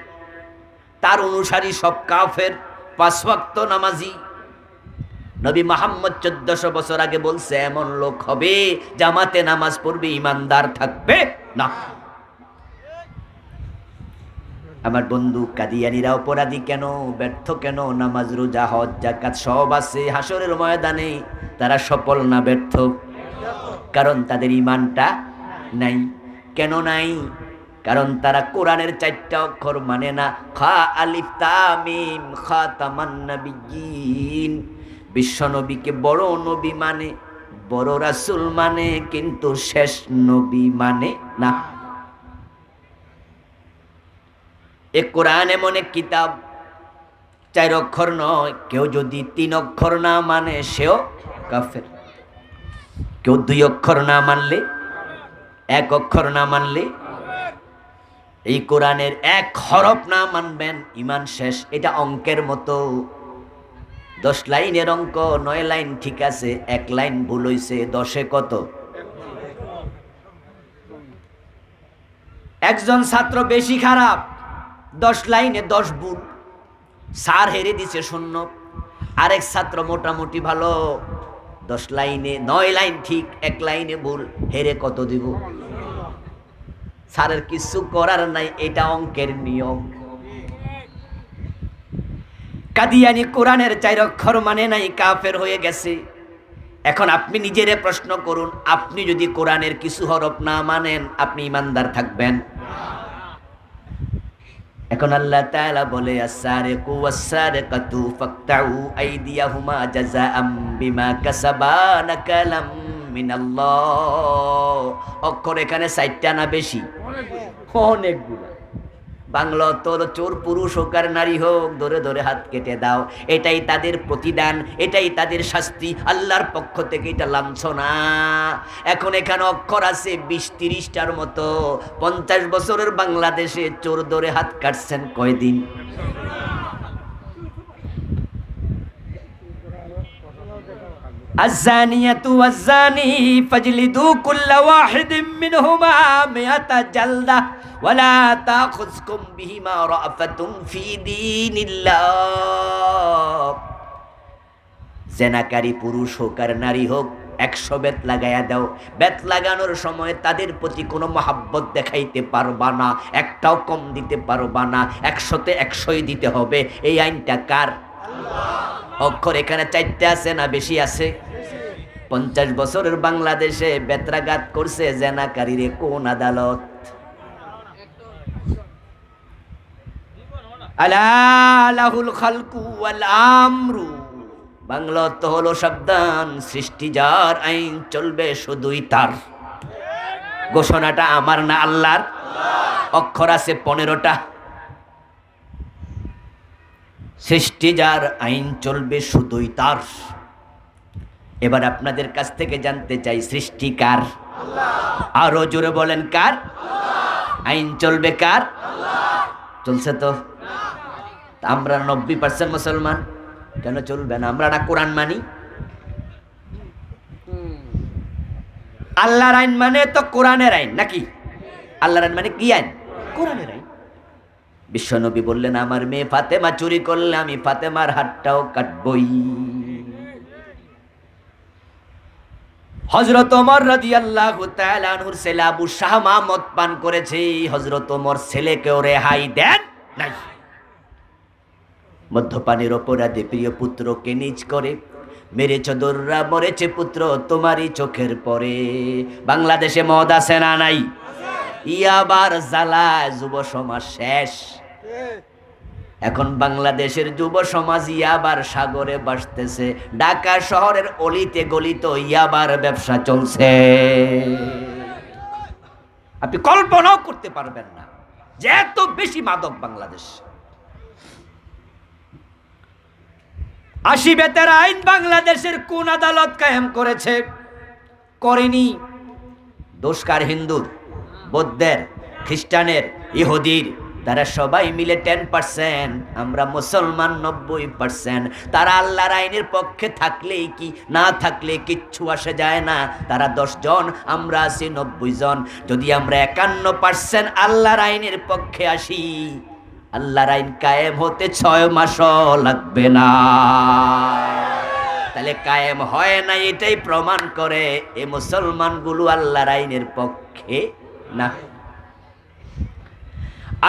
Speaker 1: তার অনুসারী সব কাফের, 5 ওয়াক্ত নামাজি। নবী মুহাম্মদ 1400 বছর আগে বলছে এমন লোক হবে জামাতে নামাজ পড়বে, ইমানদার থাকবে না। আমার বন্ধু, কাদিয়ানীরা অপরাধী কেন, ব্যর্থ কেন? নামাজ, রোজা, হজ, যাকাত সব আছে, হাসরের ময়দানে তারা সফল না ব্যর্থ? কারণ তাদের ঈমানটা নাই। কেন নাই? কারণ তারা কোরআনের 4টা অক্ষর মানে না। খা আলিফ তা মিম খাতামান নবিয়্যিন। বিশ্ব নবীকে বড় নবী মানে, বড় রাসূল মানে, কিন্তু শেষ নবী মানে না। এ কোরআন এমন এক কিতাব, 4 অক্ষর নয়। কেউ যদি 3 অক্ষর না মানে সেও কাফের। কেউ 2 অক্ষর না মানলে, 1 অক্ষর না মানলে, এই কোরআনের 1 হরফ না মানবেন, ঈমান শেষ। এটা অঙ্কের মতো। 10 লাইনের অঙ্ক, 9 লাইন ঠিক আছে, 1 লাইন ভুল হইছে, 10-এ কত? একজন ছাত্র বেশি খারাপ, 10 লাইনে 10 ভুল, স্যার হেরে দিছে 0। আরেক ছাত্র মোটামুটি ভালো, 10 লাইনে 9 লাইন ঠিক, 1 লাইনে ভুল, হেরে কত দিব? স্যারের কিছু করার নাই, এটা অঙ্কের নিয়ম। কাদিয়ানী কোরআনের 4 অক্ষর মানে নাই, কাফের হয়ে গেছে। এখন আপনি নিজেরে প্রশ্ন করুন, আপনি যদি কোরআনের কিছু হরফ না মানেন, আপনি ইমানদার থাকবেন? এখন আল্লাহ তাআলা বলে আস-সারিকু ওয়াস-সারিকাতু ফাকতাউ আইদিয়াহুমা জাযাআম বিমা কাসাবা নাকালাম মিনাল্লাহ। অক্ষর এখানে 4টা না বেশি? অনেকগুলো। বাংলা তোর চোর পুরুষ হোক আর নারী হোক, ধরে ধরে হাত কেটে দাও। এটাই তাদের প্রতিদান, এটাই তাদের শাস্তি আল্লাহর পক্ষ থেকে, এটা লাঞ্ছনা। এখন এখানে অক্ষর আছে 20-30টার মতো। 50 বছরের বাংলাদেশে চোর ধরে হাত কাটছেন কয়দিন? الزانية والزاني فاجلدوا كل واحد منهما 100 جلدة ولا تأخذكم بهما رأفة في دين الله। জেনাকারী পুরুষ হোক আর নারী হোক, 100 বেত লাগাইয়া দাও। বেত লাগানোর সময় তাদের প্রতি কোনো মহাব্বত দেখাইতে পারবা না, একটাও কম দিতে পারবা না, 100তে 100ই দিতে হবে। এই আইনটা কার? অক্ষর এখানে 4টা আছে না বেশি আছে? 50 বছরের বাংলাদেশে বেত্রাঘাত করছে জেনাকারীরে কোন আদালত? আলা লাহুল খালকু ওয়াল আমরু। বাংলা অর্থ হলো সাবধান, সৃষ্টি যার, আইন চলবে শুধুই তার। ঘোষণাটা আমার না আল্লাহর। অক্ষর আছে 15টা। সৃষ্টি যার, আইন চলবে শুধুই তার। এবার আপনাদের কাছ থেকে জানতে চাই, সৃষ্টি কার? আরো জোরে বলেন, কার? আইন চলবে কার? চলছে তো। আমরা 90% মুসলমান, কেন চলবে না? আমরা না কোরআন মানি? আল্লাহর আইন মানে তো কোরআনের আইন নাকি? আল্লাহর আইন মানে কি আইন? কোরআনের আইন। বিশ্বনবী বললেন, আমার মেয়ে ফাতেমা চুরি করলে আমি ফাতেমার হাতটাও কাটবই। হযরত ওমর রাদিয়াল্লাহু তাআলা আনহুর ছেলে আবু শাহমা মদ পান করেছে, হযরত ওমর ছেলেকেও রেহাই দেন নাই। মদ্যপানের অপরাধে প্রিয় পুত্রকে নিজ করে মেরেছ দোররা, মরেছে পুত্র তোমারই চোখের পরে। বাংলাদেশে মদ আছে না নাই? ইয়াবার জ্বালায় যুব সমাজ শেষ। এখন বাংলাদেশের যুব সমাজ ইয়াবার সাগরে ভাসতেছে। ঢাকা শহরের অলিতে গলিতে ইয়াবার ব্যবসা চলছে। আপনি কল্পনাও করতে পারবেন না যে এত বেশি মাদক বাংলাদেশ। ৮০ বেতের আইন বাংলাদেশের কোন আদালত কায়েম করেছে? করেনি। দোষকার হিন্দুর, বৌদ্ধের, খ্রিস্টানের, ইহুদির। তারা সবাই মিলে 10%, আমরা মুসলমান 90%। তারা আল্লাহর আইনের পক্ষে থাকলেই কি, না থাকলে কিচ্ছু আসে যায় না। তারা 10 জন, আমরা আছি 90 জন। যদি আমরা 51% আল্লাহর আইনের পক্ষে আসি, আল্লাহর আইন কায়েম হতে 6 মাসও লাগবে না। তাহলে কায়েম হয় না, এটাই প্রমাণ করে এই মুসলমানগুলো আল্লাহর আইনের পক্ষে না।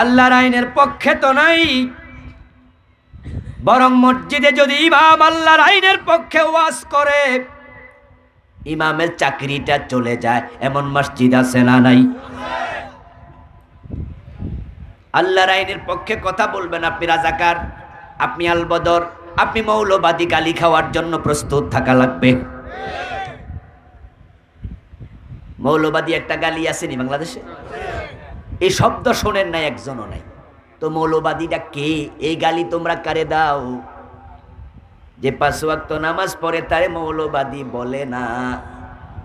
Speaker 1: আল্লাহর আইনের পক্ষে তো নাই, বরং মসজিদে যদি ইমাম আল্লাহর আইনের পক্ষে ওয়াজ করে, ইমামের চাকরিটা চলে যায়, এমন মসজিদ আছে না নাই? আল্লাহর আইনের পক্ষে কথা বলবেন, আপনি রাজাকার, আপনি আলবদর, আপনি মৌলবাদী, গালি খাওয়ার জন্য প্রস্তুত থাকা লাগবে। মৌলবাদী একটা গালি আসেনি বাংলাদেশে? এই শব্দ শোনেন নাই, একজনও নাই। তো মৌলবাদীটা কে? এই গালি তোমরা কারে দাও? যে 5 ওয়াক্ত নামাজ পড়ে তারে মৌলবাদী বলে না,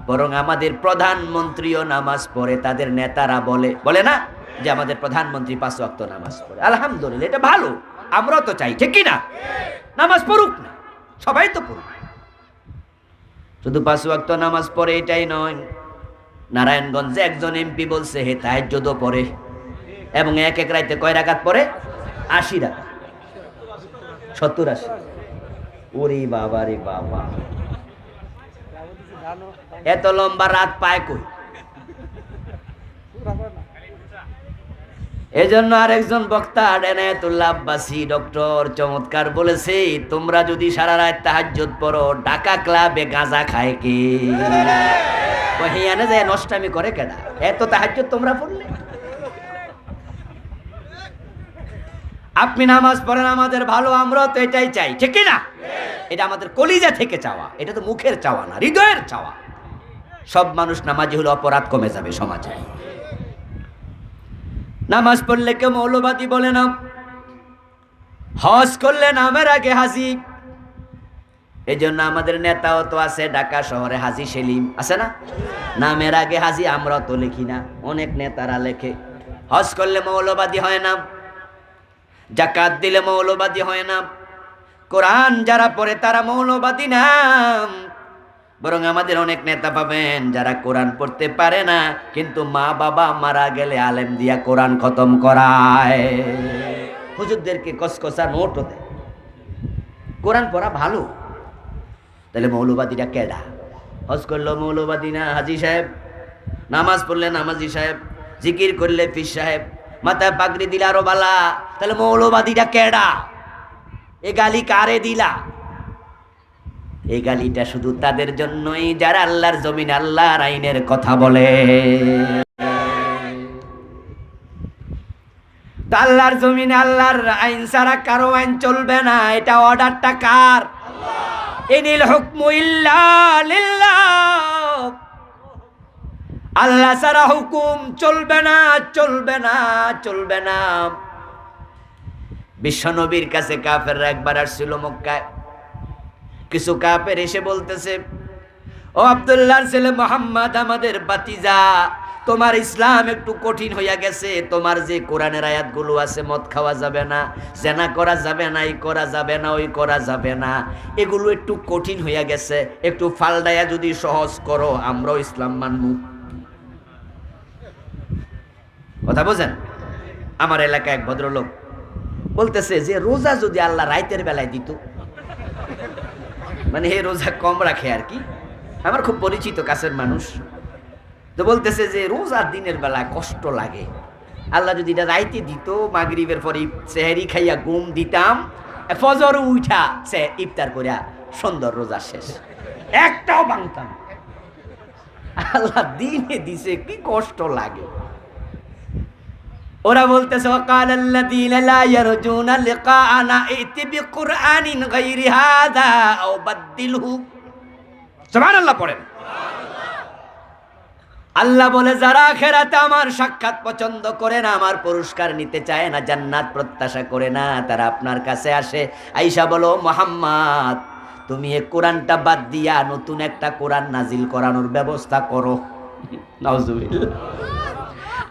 Speaker 1: বরং আমাদের প্রধানমন্ত্রীও নামাজ পড়ে, তাদের নেতারা বলে না যে আমাদের প্রধানমন্ত্রী 5 ওয়াক্ত নামাজ পড়ে। আলহামদুলিল্লাহ, এটা ভালো, আমরাও তো চাই, ঠিক কি না? নামাজ পড়ুক না, সবাই তো পড়ুক। শুধু 5 ওয়াক্ত নামাজ পড়ে এটাই নয়, নারায়ণগঞ্জে একজন এমপি বলছে হে তাহাজ্জুদও পড়ে, এবং এক এক রাইতে কয় রাকাত পড়ে? 80 রাকাত, 70-80। ওরে বাবা রে বাবা, এত লম্বা রাত পায় কই? এজন্য আরেকজন বক্তা এনায়েতুল্লাহ আব্বাসী ডক্টর চমৎকার বলেছে, তোমরা যদি সারা রাত তাহাজ্জুদ পড়ো, ঢাকা ক্লাবে গাঁজা খায় কে? ওহিয়ানে যায় নষ্টামি করে কেডা? এত তাহাজ্জুদ তোমরা পড়লে? আপনি নামাজ পড়েন, আমাদের ভালো, আমরাও তো এটাই চাই, ঠিক কি না? এটা আমাদের কলিজা থেকে চাওয়া, এটা তো মুখের চাওয়া না, হৃদয়ের চাওয়া। সব মানুষ নামাজি হলে অপরাধ কমে যাবে সমাজে। নামাজ পড়লে কেউ মৌলবাদী বলে না। হজ করলে নামের আগে হাজি। এই জন্য আমাদের নেতাও তো আছে ঢাকা শহরে, হাজি সেলিম আছে না? নামের আগে হাজি, আমরাও তো লিখি না, অনেক নেতারা লেখে। হজ করলে মৌলবাদী হয় না, জাকাত দিলে মৌলবাদী হয় না, কোরআন যারা পড়ে তারা মৌলবাদী না। বরং আমাদের অনেক নেতা পাবেন যারা কোরআন পড়তে পারে না, কিন্তু মা বাবা মারা গেলে আলেম দিয়া কোরআন খতম করায়, হুজুরদেরকে কসকসা নোটও দেয়। কোরআন পড়া ভালো। তাহলে মৌলবাদীরা কেডা? হজ করলো মৌলবাদী না হাজি সাহেব, নামাজ পড়লে নামাজি সাহেব, জিকির করলে পীর সাহেব, মাথায় পাগড়ি দিলে আরো বালা। তাহলে মৌলবাদীরা কেডা? এ গালি কারে দিলা? এই গালিটা শুধু তাদের জন্যই যারা আল্লাহর জমিন আল্লাহর আইনের কথা বলে। আল্লাহর জমিনে আল্লাহর আইন ছাড়া কারো আইন চলবে না। এটা অর্ডারটা কার? ইনিল হুকমু ইল্লা লিল্লাহ। আল্লাহ ছাড়া হুকুম চলবে না, চলবে না, চলবে না। বিশ্বনবীর কাছে কাফেররা একবার আসছিল মক্কায়। কিছু কাফের এসে বলতেছে, ও আব্দুল্লাহর ছেলে মুহাম্মদ, আমাদের বাতিজা, তোমার ইসলাম একটু কঠিন হইয়া গেছে। তোমার যে কোরআনের আয়াতগুলো আছে, মদ খাওয়া যাবে না, জেনা করা যাবে না, এই করা যাবে না, ওই করা যাবে না, এগুলো একটু কঠিন হইয়া গেছে, একটু ফালদায়া যদি সহজ করো আমরাও ইসলাম মানবো। কথা বোঝেন? আমার এলাকায় এক ভদ্রলোক বলতেছে যে রোজা যদি আল্লাহ রাইতের বেলায় দিত, মানে হে রোজা কম রাখে আর কি, আমার খুব পরিচিত কাছের মানুষ, তো বলতেছে যে রোজার দিনের বেলা কষ্ট লাগে, আল্লাহ যদি এটা রাইতে দিত, মাগরিবের পরে সেহরি খাইয়া ঘুম দিতাম, ফজর উঠা সে ইফতার করিয়া সুন্দর রোজা শেষ, একটাও ভাঙতাম। আল্লাহ দিনে দিছে, কি কষ্ট লাগে। ওরা বলতেছে ওয়াকাল আল্লাযীনা লা ইয়ারজুনা লিকাআনা ইতি বিকুরআনিন গায়রি হাযা আও বাদদিলহু। সুবহানাল্লাহ পড়েন। আল্লাহ বলে যারা আখিরাতে আমার সাক্ষাৎ পছন্দ করে না, আমার পুরস্কার নিতে চায় না, জান্নাত প্রত্যাশা করে না, তারা আপনার কাছে আসে, আয়েশা বলো মুহাম্মদ তুমি এই কোরআনটা বাদ দিয়া নতুন একটা কোরআন নাজিল করানোর ব্যবস্থা করো। নাউজুবিল্লাহ।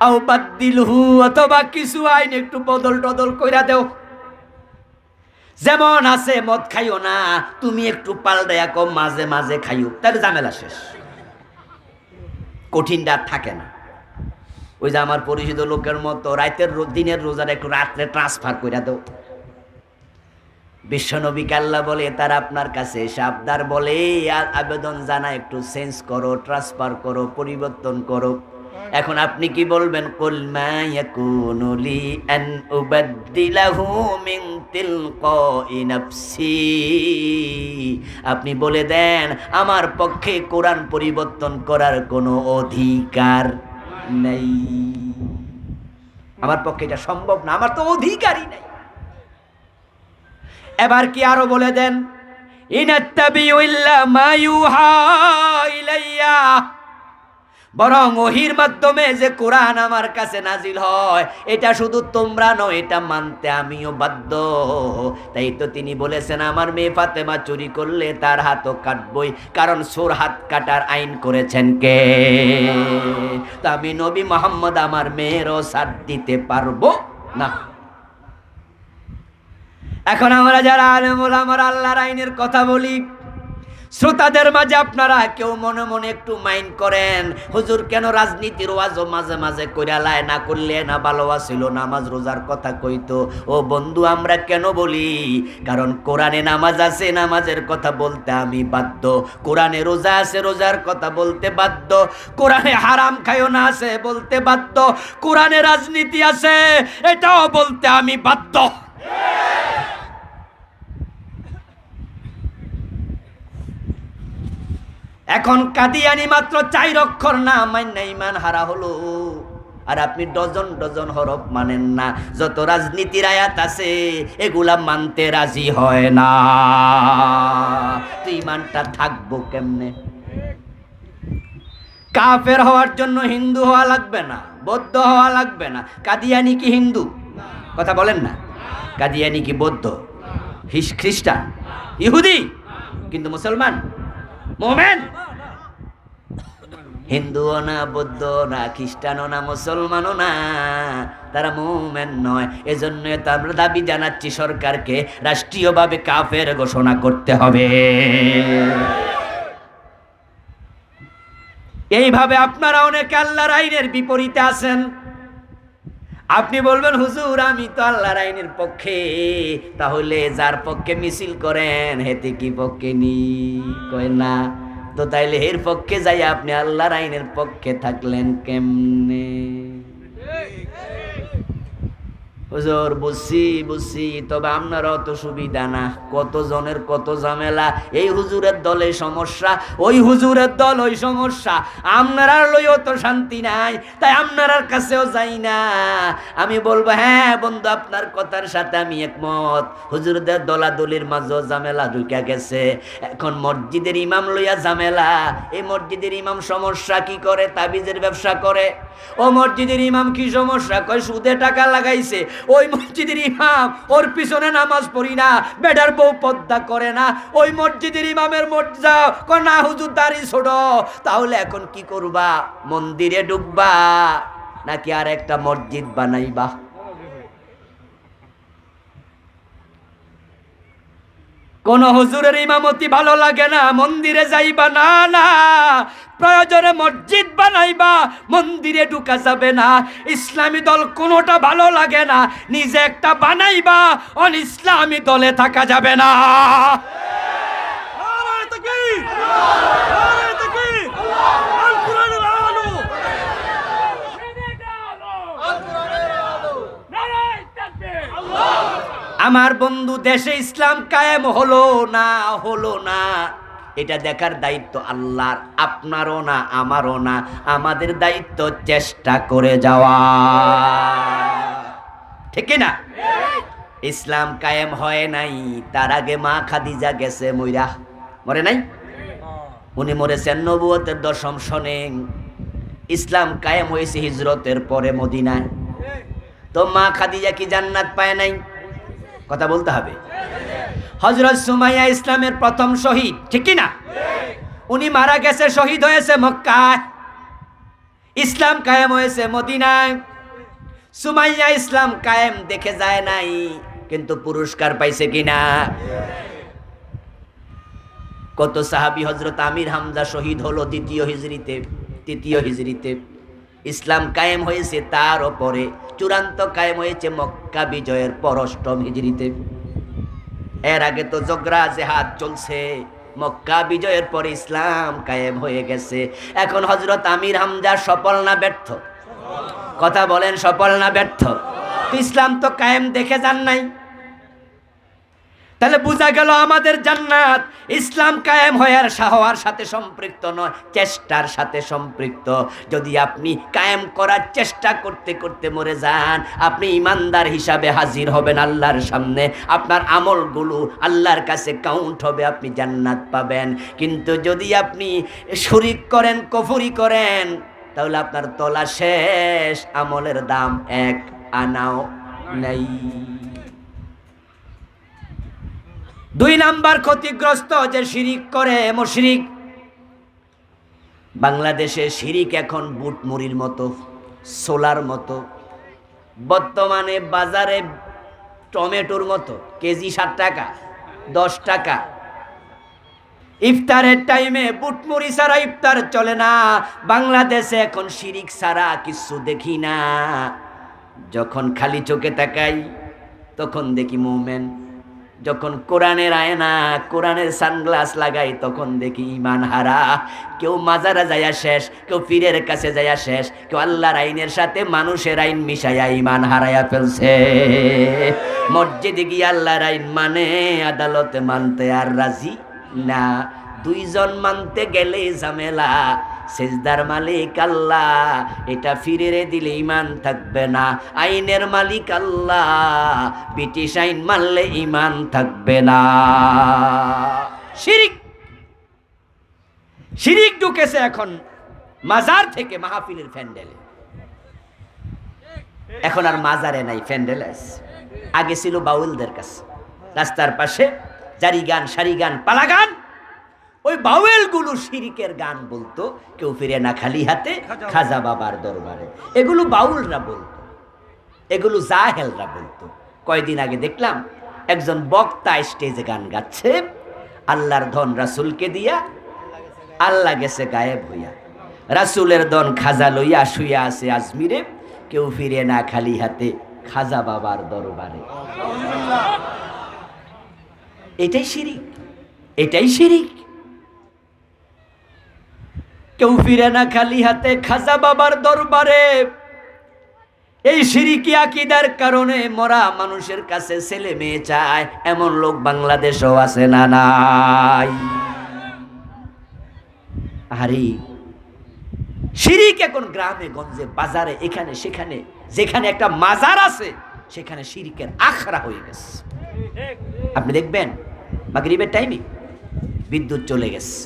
Speaker 1: আও বাদদিলহু, অথবা কিছু আইন একটু বদল টদল কইরা দেও, যেমন আছে মদ খাইও না, তুমি একটু পাল্টায়া কম মাঝে মাঝে খাইও, তাহলে ঝামেলা শেষ, কঠিনটা থাকে না। ওই যে আমার পরিচিত লোকের মতো রাতের দিনের রোজার একটু রাত্রে ট্রান্সফার করে দাও। বিশ্বনবীকে আল্লাহ বলে তারা আপনার কাছে এসে আবদার বলে, আবেদন জানা একটু চেঞ্জ করো, ট্রান্সফার করো, পরিবর্তন করো। এখন আপনি কি বলবেন? কুল মা ইয়াকুনু লি আন উবাদদিলাহু মিন তিলকাই নাফসি, আপনি বলে দেন আমার পক্ষে কোরআন পরিবর্তন করার কোনো অধিকার নেই, আমার পক্ষে এটা সম্ভব না, আমার তো অধিকারই নেই। এবার কি আরো বলে দেন, ইনাত্তাবিউ ইল্লা মা ইউহা ইলাইয়া, বরং ওহির মাধ্যমে যে কোরআন আমার কাছে নাজিল হয় এটা শুধু তোমরা নয়, এটা মানতে আমিও বাধ্য। তাই তো তিনি বলেছেন আমার মেয়ে ফাতেমা চুরি করলে তার হাতও কাটবই, কারণ চোর হাত কাটার আইন করেছেন কে? তা আমি নবী মুহাম্মদ আমার মেয়েরও সাথ দিতে পারবো না। এখন আমরা যারা আলেম ওলামার আল্লাহর আইনের কথা বলি, শ্রোতাদের মাঝে আপনারা কেউ মনে মনে একটু মাইন্ড করেন, হুজুর কেন রাজনীতির ওয়াজও মাঝে মাঝে কইরালায়, না করলে না ভালো ছিল, নামাজ রোজার কথা কইতো। ও বন্ধু, আমরা কেন বলি? কারণ কোরআনে নামাজ আছে, নামাজের কথা বলতে আমি বাধ্য, কোরআনে রোজা আছে, রোজার কথা বলতে বাধ্য, কোরআনে হারাম খাইও না আছে বলতে বাধ্য, কোরআনে রাজনীতি আছে এটাও বলতে আমি বাধ্য। এখন কাদিয়ানি মাত্র 4 অক্ষর না মাইন্না ইমান হারা হলো, আর আপনি ডজন ডজন হরফ মানেন না, যত রাজনীতির আয়াত আছে এগুলা মানতে রাজি হয় না, তো ইমানটা থাকবো কেমনে? কাফের হওয়ার জন্য হিন্দু হওয়া লাগবে না, বৌদ্ধ হওয়া লাগবে না। কাদিয়ানি কি হিন্দু? কথা বলেন না। কাদিয়ানি কি বৌদ্ধ, খ্রিস্টান, ইহুদি, কিন্তু মুসলমান, মুমিন। হিন্দুও না, বৌদ্ধও না, খ্রিস্টানও না, মুসলমানও না, তারা মুমিন নয়। এজন্য তো আমরা দাবি জানাচ্ছি সরকারকে রাষ্ট্রীয়ভাবে কাফের ঘোষণা করতে হবে। এইভাবে আপনারা অনেকে আল্লাহর আইনের বিপরীতে আছেন। আপনি বলবেন হুজুর আমি তো আল্লাহর আইনের পক্ষে, তাহলে যার পক্ষে মিছিল করেন হেতে কি পক্ষে নি? কয় না। তো তাইলে এর পক্ষে যাই আপনি আল্লাহর আইনের পক্ষে থাকলেন কেমনে? হুজুর বুঝছি, তবে আপনারা অত সুবিধা না, কত জনের কত ঝামেলা, এই হুজুরের দলে সমস্যা, ওই হুজুরের দল ওই সমস্যা, আপনার লইও তো শান্তি নাই, তাই আপনার কাছেও যাই না। আমি বলবো হ্যাঁ বন্ধু আপনার কথার সাথে আমি একমত, হুজুরদের দলাদলির মাঝেও ঝামেলা ঢুকে গেছে। এখন মসজিদের ইমাম লইয়া ঝামেলা, এই মসজিদের ইমাম সমস্যা কি করে? তাবিজের ব্যবসা করে। ও মসজিদের ইমাম কি সমস্যা? কয় সুদে টাকা লাগাইছে, ওই মসজিদের ইমাম ওর পিছনে নামাজ পড়ি না, বেটার বউ পর্দা করে না, ওই মসজিদের ইমামের মর্যাদা না হুজুর দাড়ি ছোট, তাহলে এখন কি করবা? মন্দিরে ঢুকবা নাকি আর একটা মসজিদ বানাইবা? কোন হুজুরের ইমামতি ভালো লাগে না, মন্দিরে যাইবা না, না প্রয়োজনে মসজিদ বানাইবা, মন্দিরে ঢুকা যাবে না। ইসলামী দল কোনোটা ভালো লাগে না, নিজে একটা বানাইবা, অন ইসলামী দলে থাকা যাবে না। আমার বন্ধু, দেশে ইসলাম কায়েম হলো না, এটা দেখার দায়িত্ব আল্লাহর, আপনারও না, আমারও না। আমাদের দায়িত্ব চেষ্টা করে যাওয়া, ঠিক না? ইসলাম কায়েম হয় নাই, তার আগে মা খাদিজা গেছে মইরা, মরে নাই? উনি মরেছেন নবুয়তের 10ম সনে। ইসলাম কায়েম হয়েছে হিজরতের পরে মদিনায়। তো মা খাদিজা কি জান্নাত পায় নাই? কথা বলতে হবে। হযরত সুমাইয়া ইসলামের প্রথম শহীদ, ঠিক কি না? উনি মারা গেছে, শহীদ হয়েছে মক্কায়, ইসলাম কায়েম হয়েছে মদিনায়। সুমাইয়া ইসলাম কায়েম দেখে যায় নাই, কিন্তু পুরস্কার পাইছে কিনা? কত সাহাবী, হযরত আমির হামজা শহীদ হলো তৃতীয় হিজরিতে। ইসলাম কায়েম হয়েছে তার উপরে, চূড়ান্ত কায়েম হয়েছে মক্কা বিজয়ের পর 8ম হিজরিতে। এর আগে তো জগরা জেহাদ চলছে, মক্কা বিজয়ের পর ইসলাম কায়েম হয়ে গেছে। এখন হযরত আমির হামজা সফল না ব্যর্থ? কথা বলেন, সফল না ব্যর্থ? ইসলাম তো কায়েম দেখে যান নাই, তাহলে বোঝা গেল আমাদের জান্নাত ইসলাম কায়েম হওয়ার সাথে সম্পৃক্ত নয়, চেষ্টার সাথে সম্পৃক্ত। যদি আপনি কায়েম করার চেষ্টা করতে করতে মরে যান, আপনি ইমানদার হিসাবে হাজির হবেন আল্লাহর সামনে, আপনার আমলগুলো আল্লাহর কাছে কাউন্ট হবে, আপনি জান্নাত পাবেন। কিন্তু যদি আপনি শিরক করেন, কুফরি করেন, তাহলে আপনার তলা শেষ, আমলের দাম 1 আনাও নাই। 2 নাম্বার ক্ষতিগ্রস্ত যে শিরিক করে, মুশরিক। বাংলাদেশে শিরিক এখন বুট মুড়ির মতো, সোলার মতো। বর্তমানে বাজারে টমেটোর মতো, কেজি 7 টাকা, 10 টাকা। ইফতারের টাইমে বুট মুড়ি ছাড়া ইফতার চলে না। বাংলাদেশে এখন শিরিক ছাড়া কিছু দেখি না। যখন খালি চোখে তাকাই তখন দেখি মুমিন, যখন কোরআনের আয়না, কোরআনের সানগ্লাস লাগাই তখন দেখি ঈমান হারা। কেউ মাজারে যায়া শেষ, কেউ পীরের কাছে যায়া শেষ, কেউ আল্লাহর আইনের সাথে মানুষের আইন মিশাইয়া ঈমান হারাইয়া ফেলছে। মসজিদে গিয়ে আল্লাহর আইন মানে, আদালতে মানতে আর রাজি না। 2 জন মানতে গেলে ঝামেলা, সেজদার মালিক আল্লাহ, এটা ফিরে দিলে ঈমান থাকবে না। আইনের মালিক আল্লাহ, ব্রিটিশ আইন মানলে ঈমান থাকবে না। শিরিক ঢুকেছে এখন মাজার থেকে মাহফিলের প্যান্ডেলে। এখন আর মাজারে নাই, প্যান্ডেল আছে। আগে ছিল বাউলদের কাছে, রাস্তার পাশে জারি গান, সারি গান, পালা গান। ওই বাউলগুলো শিরিকের গান বলতো, কেউ ফিরে না খালি হাতে, খাজা বাবার দরবারে। এগুলো বাউলরা বলতো, এগুলো জাহেলরা বলতো। কয়দিন আগে দেখলাম একজন বক্তা স্টেজে গান গাচ্ছে, আল্লাহর ধন রাসূলকে দিয়া, আল্লাহ গেছে গায়েব হইয়া। রাসূলের ধন খাজা লইয়া শুইয়া আছে আজমিরে, কেউ ফিরে না খালি হাতে, খাজা বাবার দরবারে। এটাই শিরিক, এটাই শিরিক। কেউ ফিরে না খালি হাতে, খাজা বাবার দরবারে। এই শিরিকি আকীদার কারণে মরা মানুষের কাছে ছেলে মেয়ে চায়, এমন লোক বাংলাদেশেও আছে না নাই? আরে শিরিক এখন গ্রামে গঞ্জে, বাজারে, এখানে সেখানে, যেখানে একটা মাজার আছে সেখানে শিরিকের আখড়া হয়ে গেছে। আপনি দেখবেন মাগরিবের টাইমে বিদ্যুৎ চলে গেছে,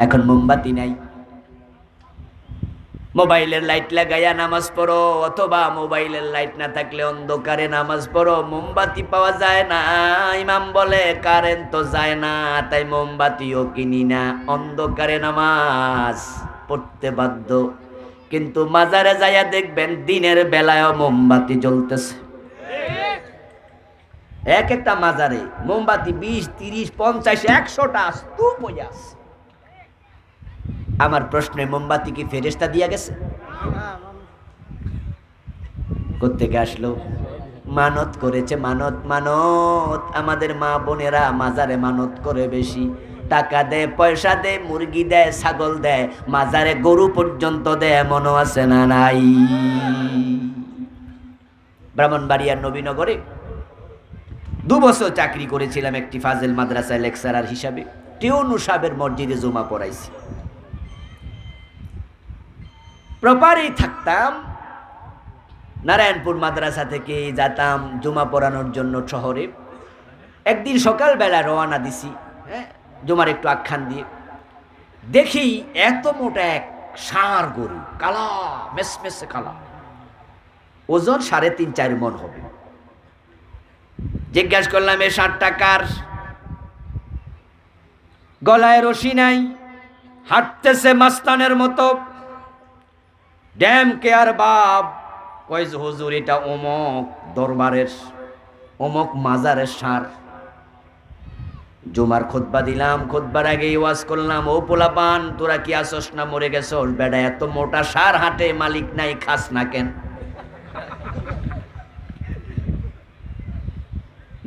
Speaker 1: এখন মোমবাতি নাই, মোবাইলের লাইট লাগাইয়া নামাজ পড়ো, অথবা মোবাইলের লাইট না থাকলে অন্ধকারে নামাজ পড়ো। মোমবাতি পাওয়া যায় না, ইমাম বলে কারেন্ট তো যায় না, তাই মোমবাতিও কিনি না, অন্ধকারে নামাজ পড়তে বাধ্য। কিন্তু মাজারে যাইয়া দেখবেন দিনের বেলায়ও মোমবাতি জ্বলতেছে। এক একটা মাজারে মোমবাতি 20, 30, 50, 100টা স্তূপ হয়ে আছে। আমার প্রশ্নে, মোমবাতি কি ফেরেশতা দিয়া গেছে? কোত্থেকে আসলো? মানত করেছে। মানত মানত আমাদের মা বোনেরা মাজারে মানত করে বেশি, টাকা দেয়, পয়সা দেয়, মুরগি দেয়, ছাগল দেয়, মাজারে গরু পর্যন্ত দেয়, মনে আছে না নাই? ব্রাহ্মণবাড়িয়ার নবীনগরে 2 বছর চাকরি করেছিলাম একটি ফাজেল মাদ্রাসায় লেকচারার হিসাবে। টিউনু সাহেবের মসজিদে জুমা পড়াইছি, প্রপারেই থাকতাম। নারায়ণপুর মাদ্রাসা থেকে যেতাম জুমা পড়ানোর জন্য শহরে। একদিন সকালবেলা রওনা দিছি, জুমার একটু আখ্যান দিয়ে, দেখি এত মোটা এক ষাঁড় গরু, কালা মেসমেসে কালা, ওজন 3.5-4 মণ হবে। জিজ্ঞাসা করলাম, এ ষাঁড়টা কার? গলায় রশি নাই, হাঁটতেছে মাস্তানের মতো। ড্যাম কেয়ার বাপ কয় যে হুজুর এটা অমক দরবারের, অমক মাজারের ষাঁড়। জুমার খুতবা দিলাম, খুতবার আগে ওয়াজ করলাম, ও পোলাপান তোরা কি আসস না মরে গেছস? বেটা এত মোটা ষাঁড় হাটে, মালিক নাই, খাস না কেন?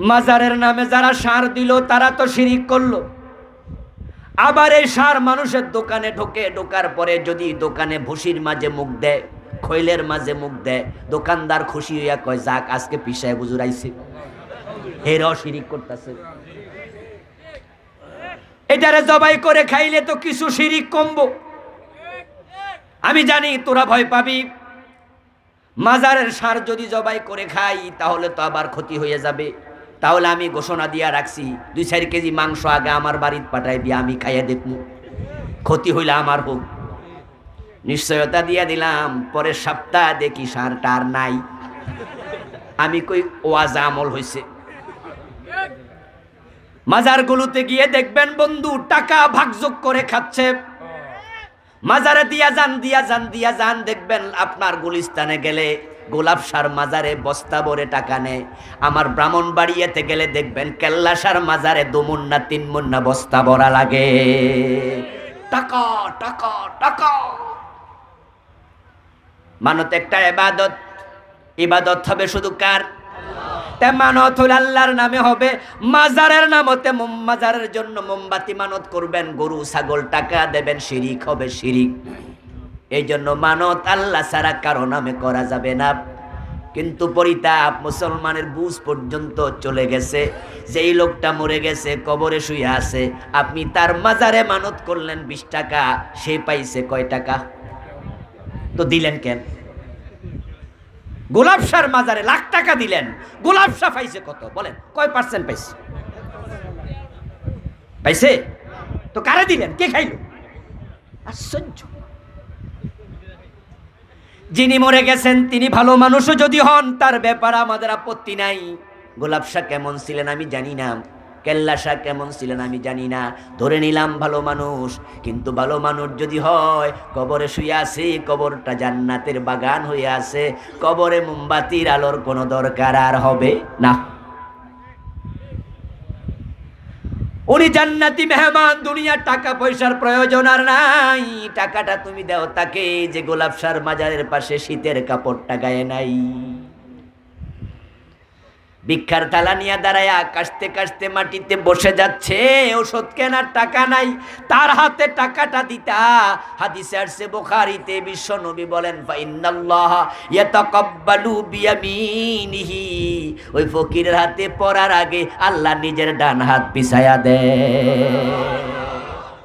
Speaker 1: মাজারের নামে যারা ষাঁড় দিল তারা তো শিরিক করলো। আবার এই ষাঁড় মানুষের দোকানে ঢোকে, ঢোকার পরে যদি দোকানে ভুসির মাঝে মুখ দেয়, খৈলের মাঝে মুখ দেয়, দোকানদার খুশি হইয়া কয় যাক আজকে পিসায় হুজুর আইছে, এরাও শিরিক করতেছে। এটারে জবাই করে খাইলে তো কিছু শিরিক কমবো। আমি জানি তোরা ভয় পাবি, মাজারের ষাঁড় যদি জবাই করে খাই তাহলে তো আবার ক্ষতি হয়ে যাবে। তাহলে আমি ঘোষণা দিয়া রাখছি, 2-4 কেজি মাংস আগে আমার বাড়িতে পাঠাই দিয়ে আমি খাইয়া দেখবো, ক্ষতি হইলে আমার হোক। নিশ্চয়তা দিয়া দিলাম। পরের সপ্তাহ দেখি ষাঁড়টা আর নাই। আমি কই ওয়াজ আমল হয়েছে। মাজারগুলোতে গিয়ে দেখবেন বন্ধু টাকা ভাগযোগ করে খাচ্ছে। মাজারে দিয়া যান, দিয়া যান, দিয়া যান, দেখবেন আপনার গুলিস্তানে গেলে গোলাপসার মাজারে বস্তা ভরে টাকা নেয়। আমার ব্রাহ্মণবাড়িয়াতে গেলে দেখবেন কেল্লাসার মাজারে 2 মুন্না 3 মুন্না বস্তা ভরা লাগে। টাকা টাকা টাকা। মানত একটা ইবাদত, ইবাদত হবে শুধু কার? মানত হল আল্লাহর নামে হবে। মাজারের নাম হতে মাজারের জন্য মোমবাতি মানত করবেন, গরু ছাগল টাকা দেবেন, শিরিক হবে শিরিক। এই জন্য মানত আল্লাহ ছাড়া কারো নামে করা যাবে না। কিন্তু পরিতাপ, মুসলমানের বুঝ পর্যন্ত চলে গেছে। যেই লোকটা মরে গেছে, কবরে শুয়ে আছে, আপনি তার মাজারে মানত করলেন 20 টাকা, সে পাইছে কয় টাকা? তো দিলেন কেন? গোলাপসার মাজারে লাখ টাকা দিলেন, গোলাপসা পাইছে কত বলেন? কয় % পাইছে? পাইছে তো কারে দিলেন? কে খাইল? আশ্চর্য। যিনি মরে গেছেন তিনি ভালো মানুষও যদি হন, তার ব্যাপারে আমাদের আপত্তি নাই। গোলাপসা কেমন ছিলেন আমি জানি না, কেল্লাসা কেমন ছিলেন আমি জানি না, ধরে নিলাম ভালো মানুষ। কিন্তু ভালো মানুষ যদি হয়, কবরে শুয়ে আছে, কবরটা জান্নাতের বাগান হয়ে আছে, কবরে মোমবাতির আলোর কোনো দরকার আর হবে না। উনি জান্নাতি মেহমান, দুনিয়ার টাকা পয়সার প্রয়োজন আর নাই। টাকাটা তুমি দাও তাকে যে গোলাপসার মাজারের পাশে শীতের কাপড়টা গায়ে নাই। ভিক্ষার থালা নিয়ে দাঁড়ায় কাশতে কাশতে মাটিতে বসে যাচ্ছে, ওষুধ কেনার টাকা নাই, তার হাতে টাকাটা দিতা। হাদিসে আসছে বুখারীতে, বিশ্ব নবী বলেন ফাইন্নাল্লাহ ইয়াতাকাব্বালু বিয়ামিনিহি, ওই ফকিরের হাতে পড়ার আগে আল্লাহ নিজের ডান হাত পিছায়া দেয়।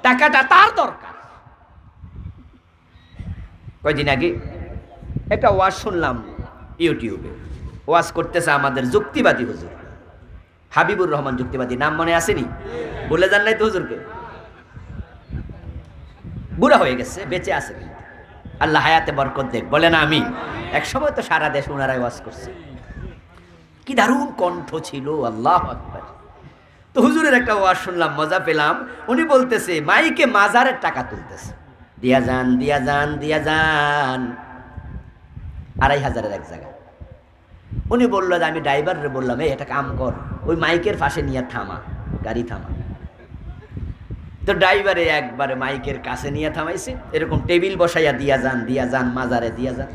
Speaker 1: টাকাটা তার দরকার। কয়দিন আগে একটা ওয়াজ শুনলাম ইউটিউবে, ওয়াজ করতেছে আমাদের যুক্তিবাদী হুজুর হাবিবুর রহমান যুক্তিবাদী, নাম মনে আসেনি? বলে যান নাই তো হুজুরকে? বুড়া হয়ে গেছে, বেঁচে আছে কিন্তু। আল্লাহ হায়াতে বরকত দেখ, বলেন আমিন। এক সময় তো সারা দেশ ওনারাই ওয়াজ করছে, কি দারুণ কণ্ঠ ছিল, আল্লাহ আকবার। তো হুজুরের একটা ওয়াজ শুনলাম, মজা পেলাম। উনি বলতেছে মাইকে মাজারের টাকা তুলতেছে, দিয়া যান দিয়া যান দিয়া যান, 2,500 এক জায়গা। উনি বললো যে আমি ড্রাইভারে বললাম, এই একটা কাম কর, ওই মাইকের পাশে নিয়ে থামা, গাড়ি থামা। তো ড্রাইভারে একবারে মাইকের কাছে নিয়ে থামাইছে, এরকম টেবিল বসাইয়া দিয়া যান মাজারে দিয়া যান।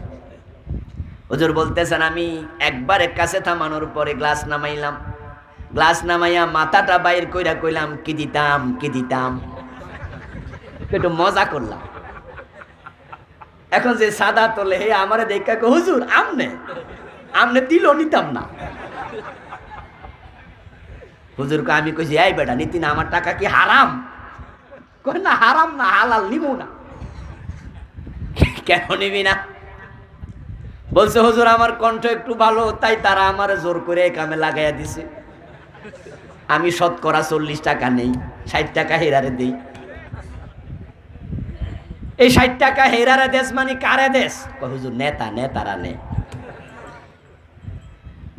Speaker 1: হুজুর বলতেছেন আমি একবারে কাছে থামানোর পরে গ্লাস নামাইলাম, গ্লাস নামাইয়া মাথাটা বাইর কইরা কইলাম কি দিতাম, একটু মজা করলাম। এখন যে সাদা তোলে হে আমারে দেখা কো হুজুর আমনে দিল নিতাম না। হুজুরকে আমি কইছি এই বেটা নিতি না, আমার টাকা কি হারাম? কই না হারাম না, হালাল, নিবো না। কেন নিবি না? বলছে হুজুর আমার কণ্ঠ একটু ভালো, তাই তারা আমার জোর করে এই কামে লাগাইয়া দিছে। আমি শতকরা 40 টাকা নেই, 60 টাকা হেরারে দেই। এই 60 টাকা হেরারে দেশ মানে কারে দেশ? হুজুর নেতারা নে।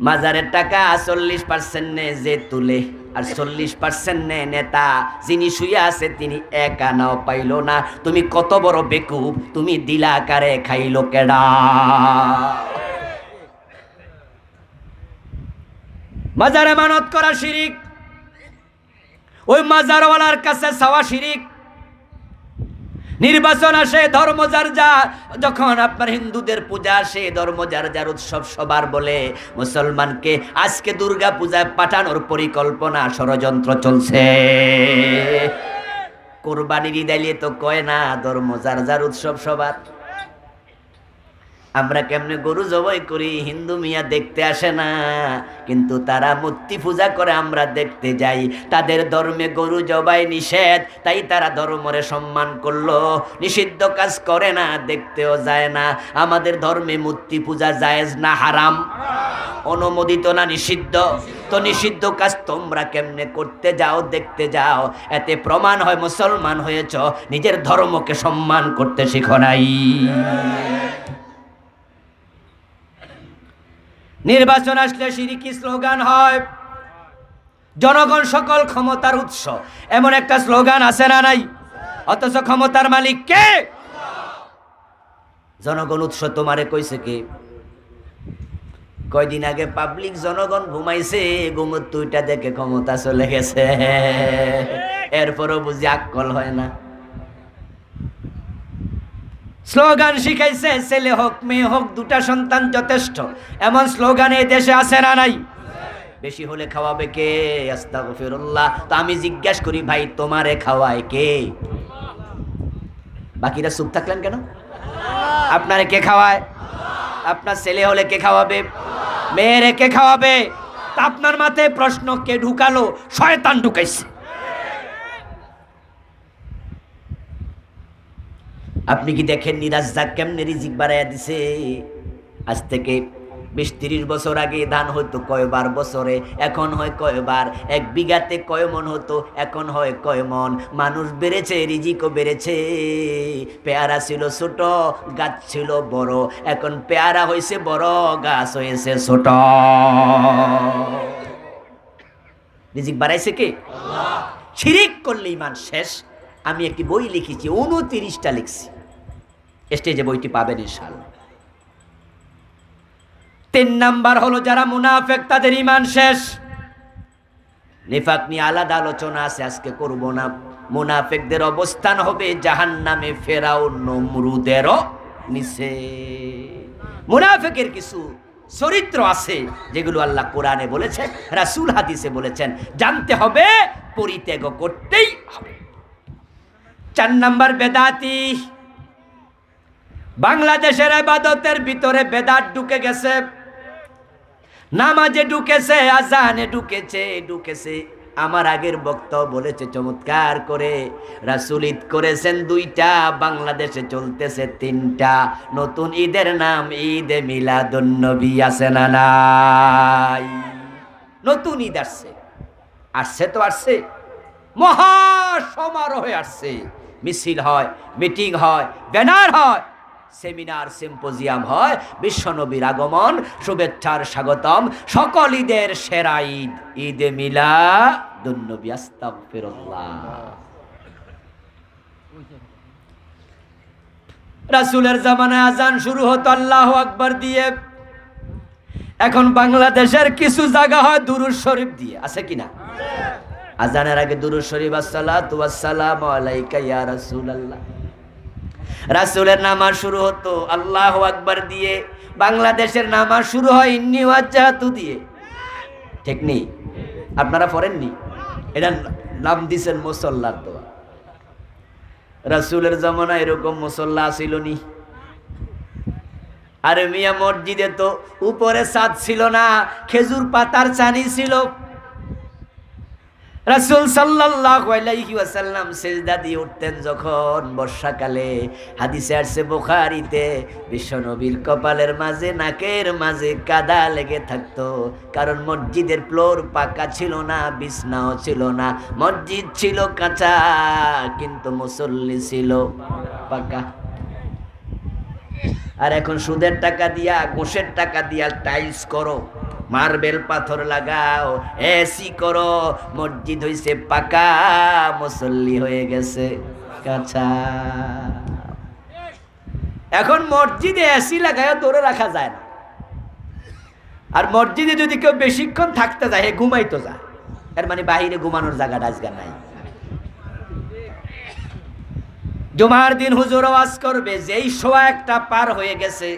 Speaker 1: মাজারের টাকা 40% নে যে তুলে, আর 40% নে নেতা। যিনি শুয়ে আছে তিনি এক আনাও পাইল না। তুমি কত বড় বেকুব, তুমি দিলা কারে খাইলো কেডা? মাজারে মানত করা শিরিক, ওই মাজারওয়ালার কাছে চাওয়া শিরিক। নির্বাচন আসে, ধর্ম যার যা, যখন আপনার হিন্দুদের পূজা আসে, ধর্ম যার উৎসব সবার বলে। মুসলমানকে আজকে দুর্গা পূজায় পাঠানোর পরিকল্পনা, ষড়যন্ত্র চলছে। কোরবানির ঈদ আইলে তো কয় না ধর্ম যার উৎসব সবার। আমরা কেমনে গরু জবাই করি, হিন্দু মিয়া দেখতে আসে না, কিন্তু তারা মূর্তি পূজা করে, আমরা দেখতে যাই। তাদের ধর্মে গরু জবাই নিষেধ, তাই তারা ধর্মরে সম্মান করলো। নিষিদ্ধ কাজ করে না, দেখতেও যায় না। আমাদের ধর্মে মূর্তি পূজা জায়েজ না হারাম? অনুমোদিত না নিষিদ্ধ? তো নিষিদ্ধ কাজ তোমরা কেমনে করতে যাও, দেখতে যাও। এতে প্রমাণ হয় মুসলমান হয়েছ, নিজের ধর্মকে সম্মান করতে শিখো নাই। নির্বাচন আসলে শিরকি স্লোগান হয়, জনগণ সকল ক্ষমতার উৎস, এমন একটা স্লোগান আছে না নাই? অথচ ক্ষমতার মালিক কে? জনগণ উৎস তোমারে কইছে কে? কয়দিন আগে পাবলিক জনগণ ঘুমাইছে, ঘুমোর তুইটা দেখে ক্ষমতা চলে গেছে, এরপরও বুঝি আক্কল হয় না। স্লোগান শিখাইছে, ছেলে হোক মেয়ে হোক দুটা সন্তান যথেষ্ট, এমন স্লোগান এই দেশে আছে না নাই? বেশি হলে খাওয়াবে কে? আস্তাগফিরুল্লাহ। তো আমি জিজ্ঞাসা করি ভাই, তোমারে খাওয়ায় কে? বাকিরা চুপ থাকলেন কেন? আপনারে কে খাওয়ায়? আপনার ছেলে হলে কে খাওয়াবে? মেয়েরে কে খাওয়াবে? তা আপনার মাথায় প্রশ্ন কে ঢুকালো? শয়তান ঢুকাইছে। আপনি কি দেখেননি রাজ্জাক কেমনে রিজিক বাড়াইয়া দিছে? আজ থেকে 20-30 বছর আগে ধান হতো কয়বার বছরে, এখন হয় কয়বার। 1 বিঘাতে কয় মন হতো, এখন হয় কয় মন। মানুষ বেড়েছে, রিজিকও বেড়েছে। পেয়ারা ছিল ছোট, গাছ ছিল বড়, এখন পেয়ারা হয়েছে বড়, গাছ হয়েছে ছোট। রিজিক বাড়াইছে কে? আল্লাহ। শিরিক করলে ঈমান শেষ। আমি একটি বই লিখেছি, 29টা লিখছি, স্টেজে বইটি পাবেন ইনশাআল্লাহ। 3 নাম্বার হলো যারা মুনাফিক, তাদের ঈমান শেষ। নিফাক নিয়ে আলাদা আলোচনা আছে, আজকে করব না। মুনাফিকদের অবস্থান হবে জাহান্নামে, ফেরাউন নমরুদেরও নিচে। মুনাফিকের কিছু চরিত্র আছে যেগুলো আল্লাহ কোরআনে বলেছেন, রাসূল হাদিসে বলেছেন, জানতে হবে, পরিত্যাগ করতেই হবে। 4 নাম্বার বেদাতি। বাংলাদেশের ইবাদতের ভিতরে বেদাত ঢুকে গেছে, নামাজে ঢুকেছে, আজানে ঢুকেছে। আমার আগের বক্তা বলেছে চমৎকার করে, রাসূল ঈদ করেছেন 2টা, বাংলাদেশে চলতেছে 3টা। নতুন ঈদের নাম ঈদে মিলাদুন নবী, আছে না নাই? নতুন ঈদ আসছে তো আসছে, মহা সমারোহে আসছে। মিছিল হয়, মিটিং হয়, ব্যানার হয়, সেমিনার সিম্পোজিয়াম হয়, বিশ্বনবীর আগমন, শুভেচ্ছার স্বাগতম, সকল ঈদের সেরা ঈদ, ঈদে মিলাদুন্নবী। আস্তাগফিরুল্লাহ। রাসূলের জামানায় আজান শুরু হতো আল্লাহু আকবার দিয়ে। এখন বাংলাদেশের কিছু জায়গা হয় দুরূদ শরীফ দিয়ে, আছে কিনা? আজানের আগে দুরূদ শরীফ, আসসালাতু ওয়াসসালামু আলাইকা ইয়া রাসূলুল্লাহ। রাসূলের নামাজ শুরু হতো আল্লাহু আকবার দিয়ে। বাংলাদেশের নামাজ শুরু হয় ইন্নী ওয়াজ্জাহতু দিয়ে, ঠিক নেই? আপনারা পড়েননি? এটা নাম দিছেন মুসল্লার দোয়া। রাসূলের জামানায় এরকম মুসল্লা ছিল নি। আরে মিয়া, মসজিদে তো উপরে ছাদ ছিল না, খেজুর পাতার চানি ছিল। রাসূল সাল্লাল্লাহু আলাইহি ওয়াসাল্লাম সিজদা দিয়ে উঠতেন যখন বর্ষাকালে, হাদিসে আসছে বুখারীতে, বিশ্বনবীর কপালের মাঝে, নাকের মাঝে কাদা লেগে থাকতো। কারণ মসজিদের ফ্লোর পাকা ছিল না, বিছনাও ছিল না, মসজিদ ছিল কাঁচা কিন্তু মুসল্লি ছিল পাকা। আর এখন সুদের টাকা দিয়া, ঘুষের টাকা দিয়া টাইলস করো, মার্বেল পাথর লাগাও, এসি করো, মসজিদ হইছে পাকা, মুসল্লি হয়ে গেছে কাঁচা। এখন মসজিদে এসি লাগায় ধরে রাখা যায় না। আর মসজিদে যদি কেউ বেশিক্ষণ থাকতে যায়, ঘুমাইতো যায়, এর মানে বাহিরে ঘুমানোর জায়গাটা আজকে নাই। জুমার দিন হুজুর ওয়াজ করবে, যেই সোয়া একটা পার হয়ে গেছে,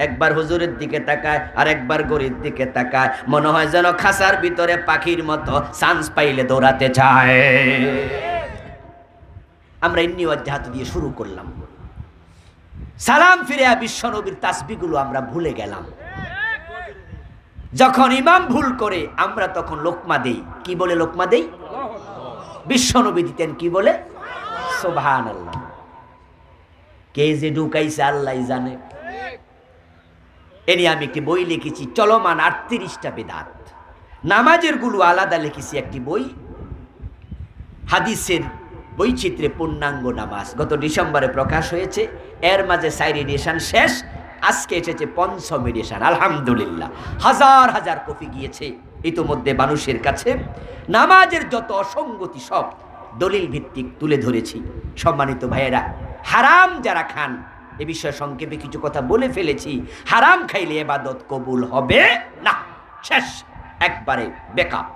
Speaker 1: একবার হুজুরের দিকে তাকায় আর একবার গরির দিকে তাকায়, মনে হয় যেন খাসার ভিতরে পাখির মতো চান্স পাইলে দৌড়াতে চায়। আমরা ইন্নী ওয়াজ্জাহতু দিয়ে শুরু করলাম, সালাম ফিরে বিশ্বনবীর তাসবিহগুলো আমরা ভুলে গেলাম। যখন ইমাম ভুল করে আমরা তখন লোকমা দেই, কি বলে লোকমা দেই? বিশ্বনবী দিতেন কি বলে? সুবহানাল্লাহ। কে যে ঢুকাইছে আল্লাহ জানে। এ নিয়ে আমি একটি বই লিখেছি, চলমান 38টা বেদাত। নামাজের গুলো আলাদা লিখেছি একটি বই, হাদিসের বৈচিত্র্যে পূর্ণাঙ্গ নামাজ, গত ডিসেম্বরে প্রকাশ হয়েছে। এর মাঝে 4 এডিশন শেষ, আজকে এসেছে 5ম এডিশন। আলহামদুলিল্লাহ, হাজার হাজার কপি গিয়েছে ইতোমধ্যে মানুষের কাছে। নামাজের যত অসঙ্গতি সব দলিল ভিত্তিক তুলে ধরেছি। সম্মানিত ভাইয়েরা, হারাম যারা খান, এ বিষয়ে সংক্ষেপে কিছু কথা বলে ফেলেছি। হারাম খাইলে ইবাদত কবুল হবে না, শেষ, একবারে বেকার।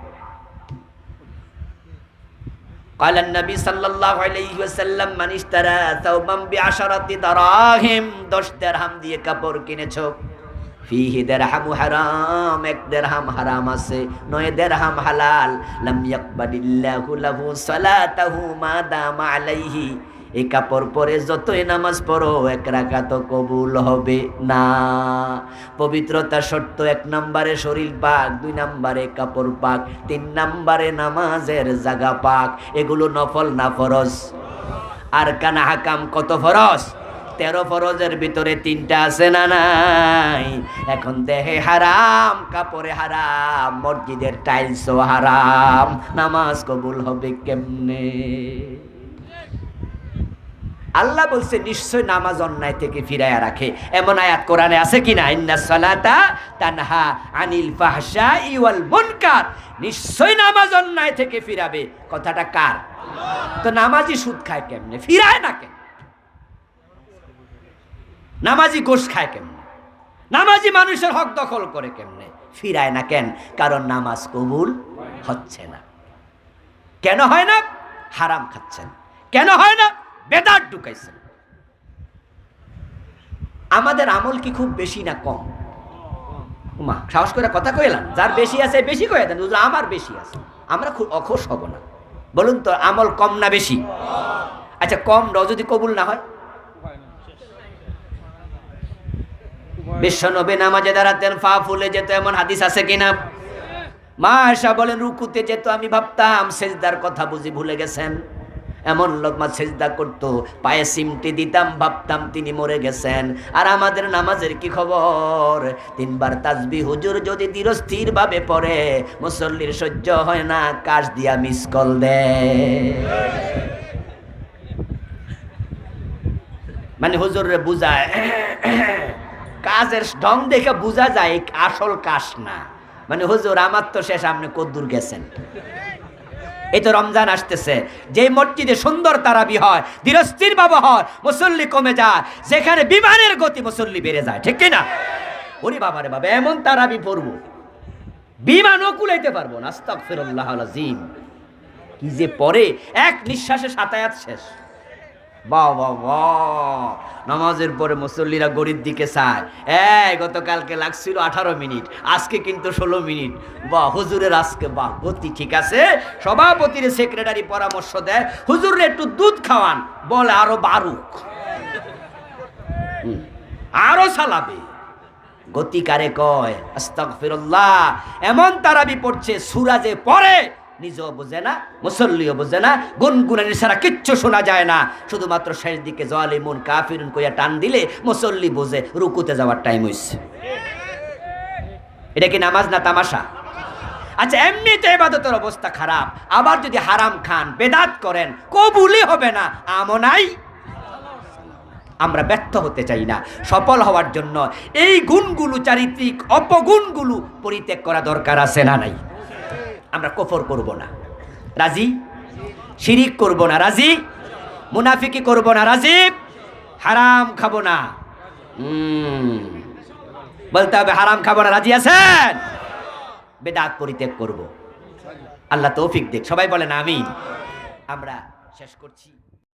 Speaker 1: قال النبي صلى الله عليه وسلم من اشترى ثوبا ب10 دراهم, 10 দিরহাম দিয়ে কাপড় কিনেছো, ফিহি দিরহামু হারাম, 1 দিরহাম হারাম আছে, 9 দিরহাম হালাল, লাম ইয়াকবালিল্লাহু লাহু সালাতাহু মা দামা আলাইহি, এই কাপড় পরে যতই নামাজ পড়ো 1 রাকাত কবুল হবে না। পবিত্রতা শর্ত, 1 নম্বরে শরীর পাক, 2 নম্বরে কাপড় পাক, 3 নম্বরে নামাজের জায়গা পাক। এগুলো নফল না ফরজ? আর কানা হাকাম কত ফরজ? 13 ফরজের ভিতরে 3টা আছে না নাই? এখন দেহে হারাম, কাপড়ে হারাম, মসজিদের টাইলসও হারাম, নামাজ কবুল হবে কেমনে? আল্লাহ বলছে নিশ্চয় নামাজ অন্যায় থেকে ফিরাইয়া রাখে। এমন আয়াত কোরআনে আছে কিনা? ইন্নাস সালাতা তানহা আনিল ফাহশাই ওয়াল মুনকার, নিশ্চয় নামাজ অন্যায় থেকে ফিরাবে। কথাটা কার? তো নামাজি সুদ খায় কেমনে? ফিরায় না কেন? নামাজি ঘুষ খায় কেমনে? নামাজি মানুষের হক দখল করে কেমনে? ফিরায় না কেন? কারণ নামাজ কবুল হচ্ছে না। কেন হয় না? হারাম খাচ্ছেন। কেন হয় না? বেদাত ঢুকাইছেন। আমাদের আমল কি খুব বেশি না কম? মা সাহস করে কথা কইলাম, যার বেশি আছে বেশি কয়ে দেন, আমার বেশি আছে, আমরা খুব অখোশ হব না। বলুন তো, আমল কম না বেশি? আচ্ছা, কম যদি কবুল না হয়? বিশ্বনবী নামাজে দাঁড়াতেন, পা ফুলে যেত, এমন হাদিস আছে কিনা? মা আয়েশা বলেন, রুকুতে যেত, আমি ভাবতাম সেজদার কথা বুঝি ভুলে গেছেন। এমন লোকমা সেজদা করতো, পায়ে সিমটি দিতাম, ভাবতাম তিনি মরে গেছেন। আর আমাদের নামাজের কি খবর? 3 বার তাসবিহ হুজুর যদি ধীরস্থির ভাবে পড়ে, মুসল্লির সহ্য হয় না, কাশ দিয়া মিস কল দেয়। মানে হুজুরে বুঝায় কাজের ঢং দেখে বোঝা যায় আসল কাজ না। মানে হুজুর আমার তো শেষ, আপনি কদ্দুর গেছেন। এই তো রমজান আসতেছে, যে মসজিদে সুন্দর তারাবি হয়, ধীরস্থির ভাবে হয়, মুসল্লি কমে যায়, যেখানে বিমানের গতি মুসল্লি বেড়ে যায়, ঠিক কিনা? ওরে বাবা রে বাবা, এমন তারাবি পড়বো বিমানও কুলাইতে পারবো না। আস্তাগফিরুল্লাহ আযীম। কি যে পরে এক নিঃশ্বাসে 7 আয়াত শেষ। বাহ বাহ বাহ। নামাজের পরে মুসল্লিরা গড়ির দিকে চায়, গতকালকে লাগছিল 18 মিনিট, আজকে কিন্তু 16 মিনিট। বাহ, হুজুরের আজকে বাহ গতি ঠিক আছে। সভাপতির সেক্রেটারি পরামর্শ দেয়, হুজুরে একটু দুধ খাওয়ান, বলে আরো বারুক, আরো চালাবে। গতি কারে কয়? আস্তাগফিরুল্লাহ। এমন তারাবি পড়ছে, সূরা যে পড়ে নিজেও বোঝে না, মুসল্লিও বোঝে না, গুনগুনানি ছাড়া কিচ্ছু শোনা যায় না। শুধুমাত্র শেষ দিকে জালিমুন কাফিরুন কইয়া টান দিলে মুসল্লি বোঝে রুকুতে যাওয়ার টাইম হইছে। এটা কি নামাজ না তামাশা? আচ্ছা, এমনিতে ইবাদতের অবস্থা খারাপ, আবার যদি হারাম খান, বেদাত করেন, কবুলই হবে না, আমনাই। আমরা ব্যর্থ হতে চাই না। সফল হওয়ার জন্য এই গুণগুলো, চারিত্রিক অপগুণগুলো পরিত্যাগ করা দরকার আছে না নাই? আমরা কুফর করব না, রাজি? শিরিক করব না, রাজি? মুনাফিকি করব না, রাজি? হারাম খাবো না, বলতে হবে হারাম খাবো না, রাজি আছেন? বেদাত পরিত্যাগ করব। আল্লাহ তৌফিক দেখ, সবাই বলেন আমিন। আমরা শেষ করছি।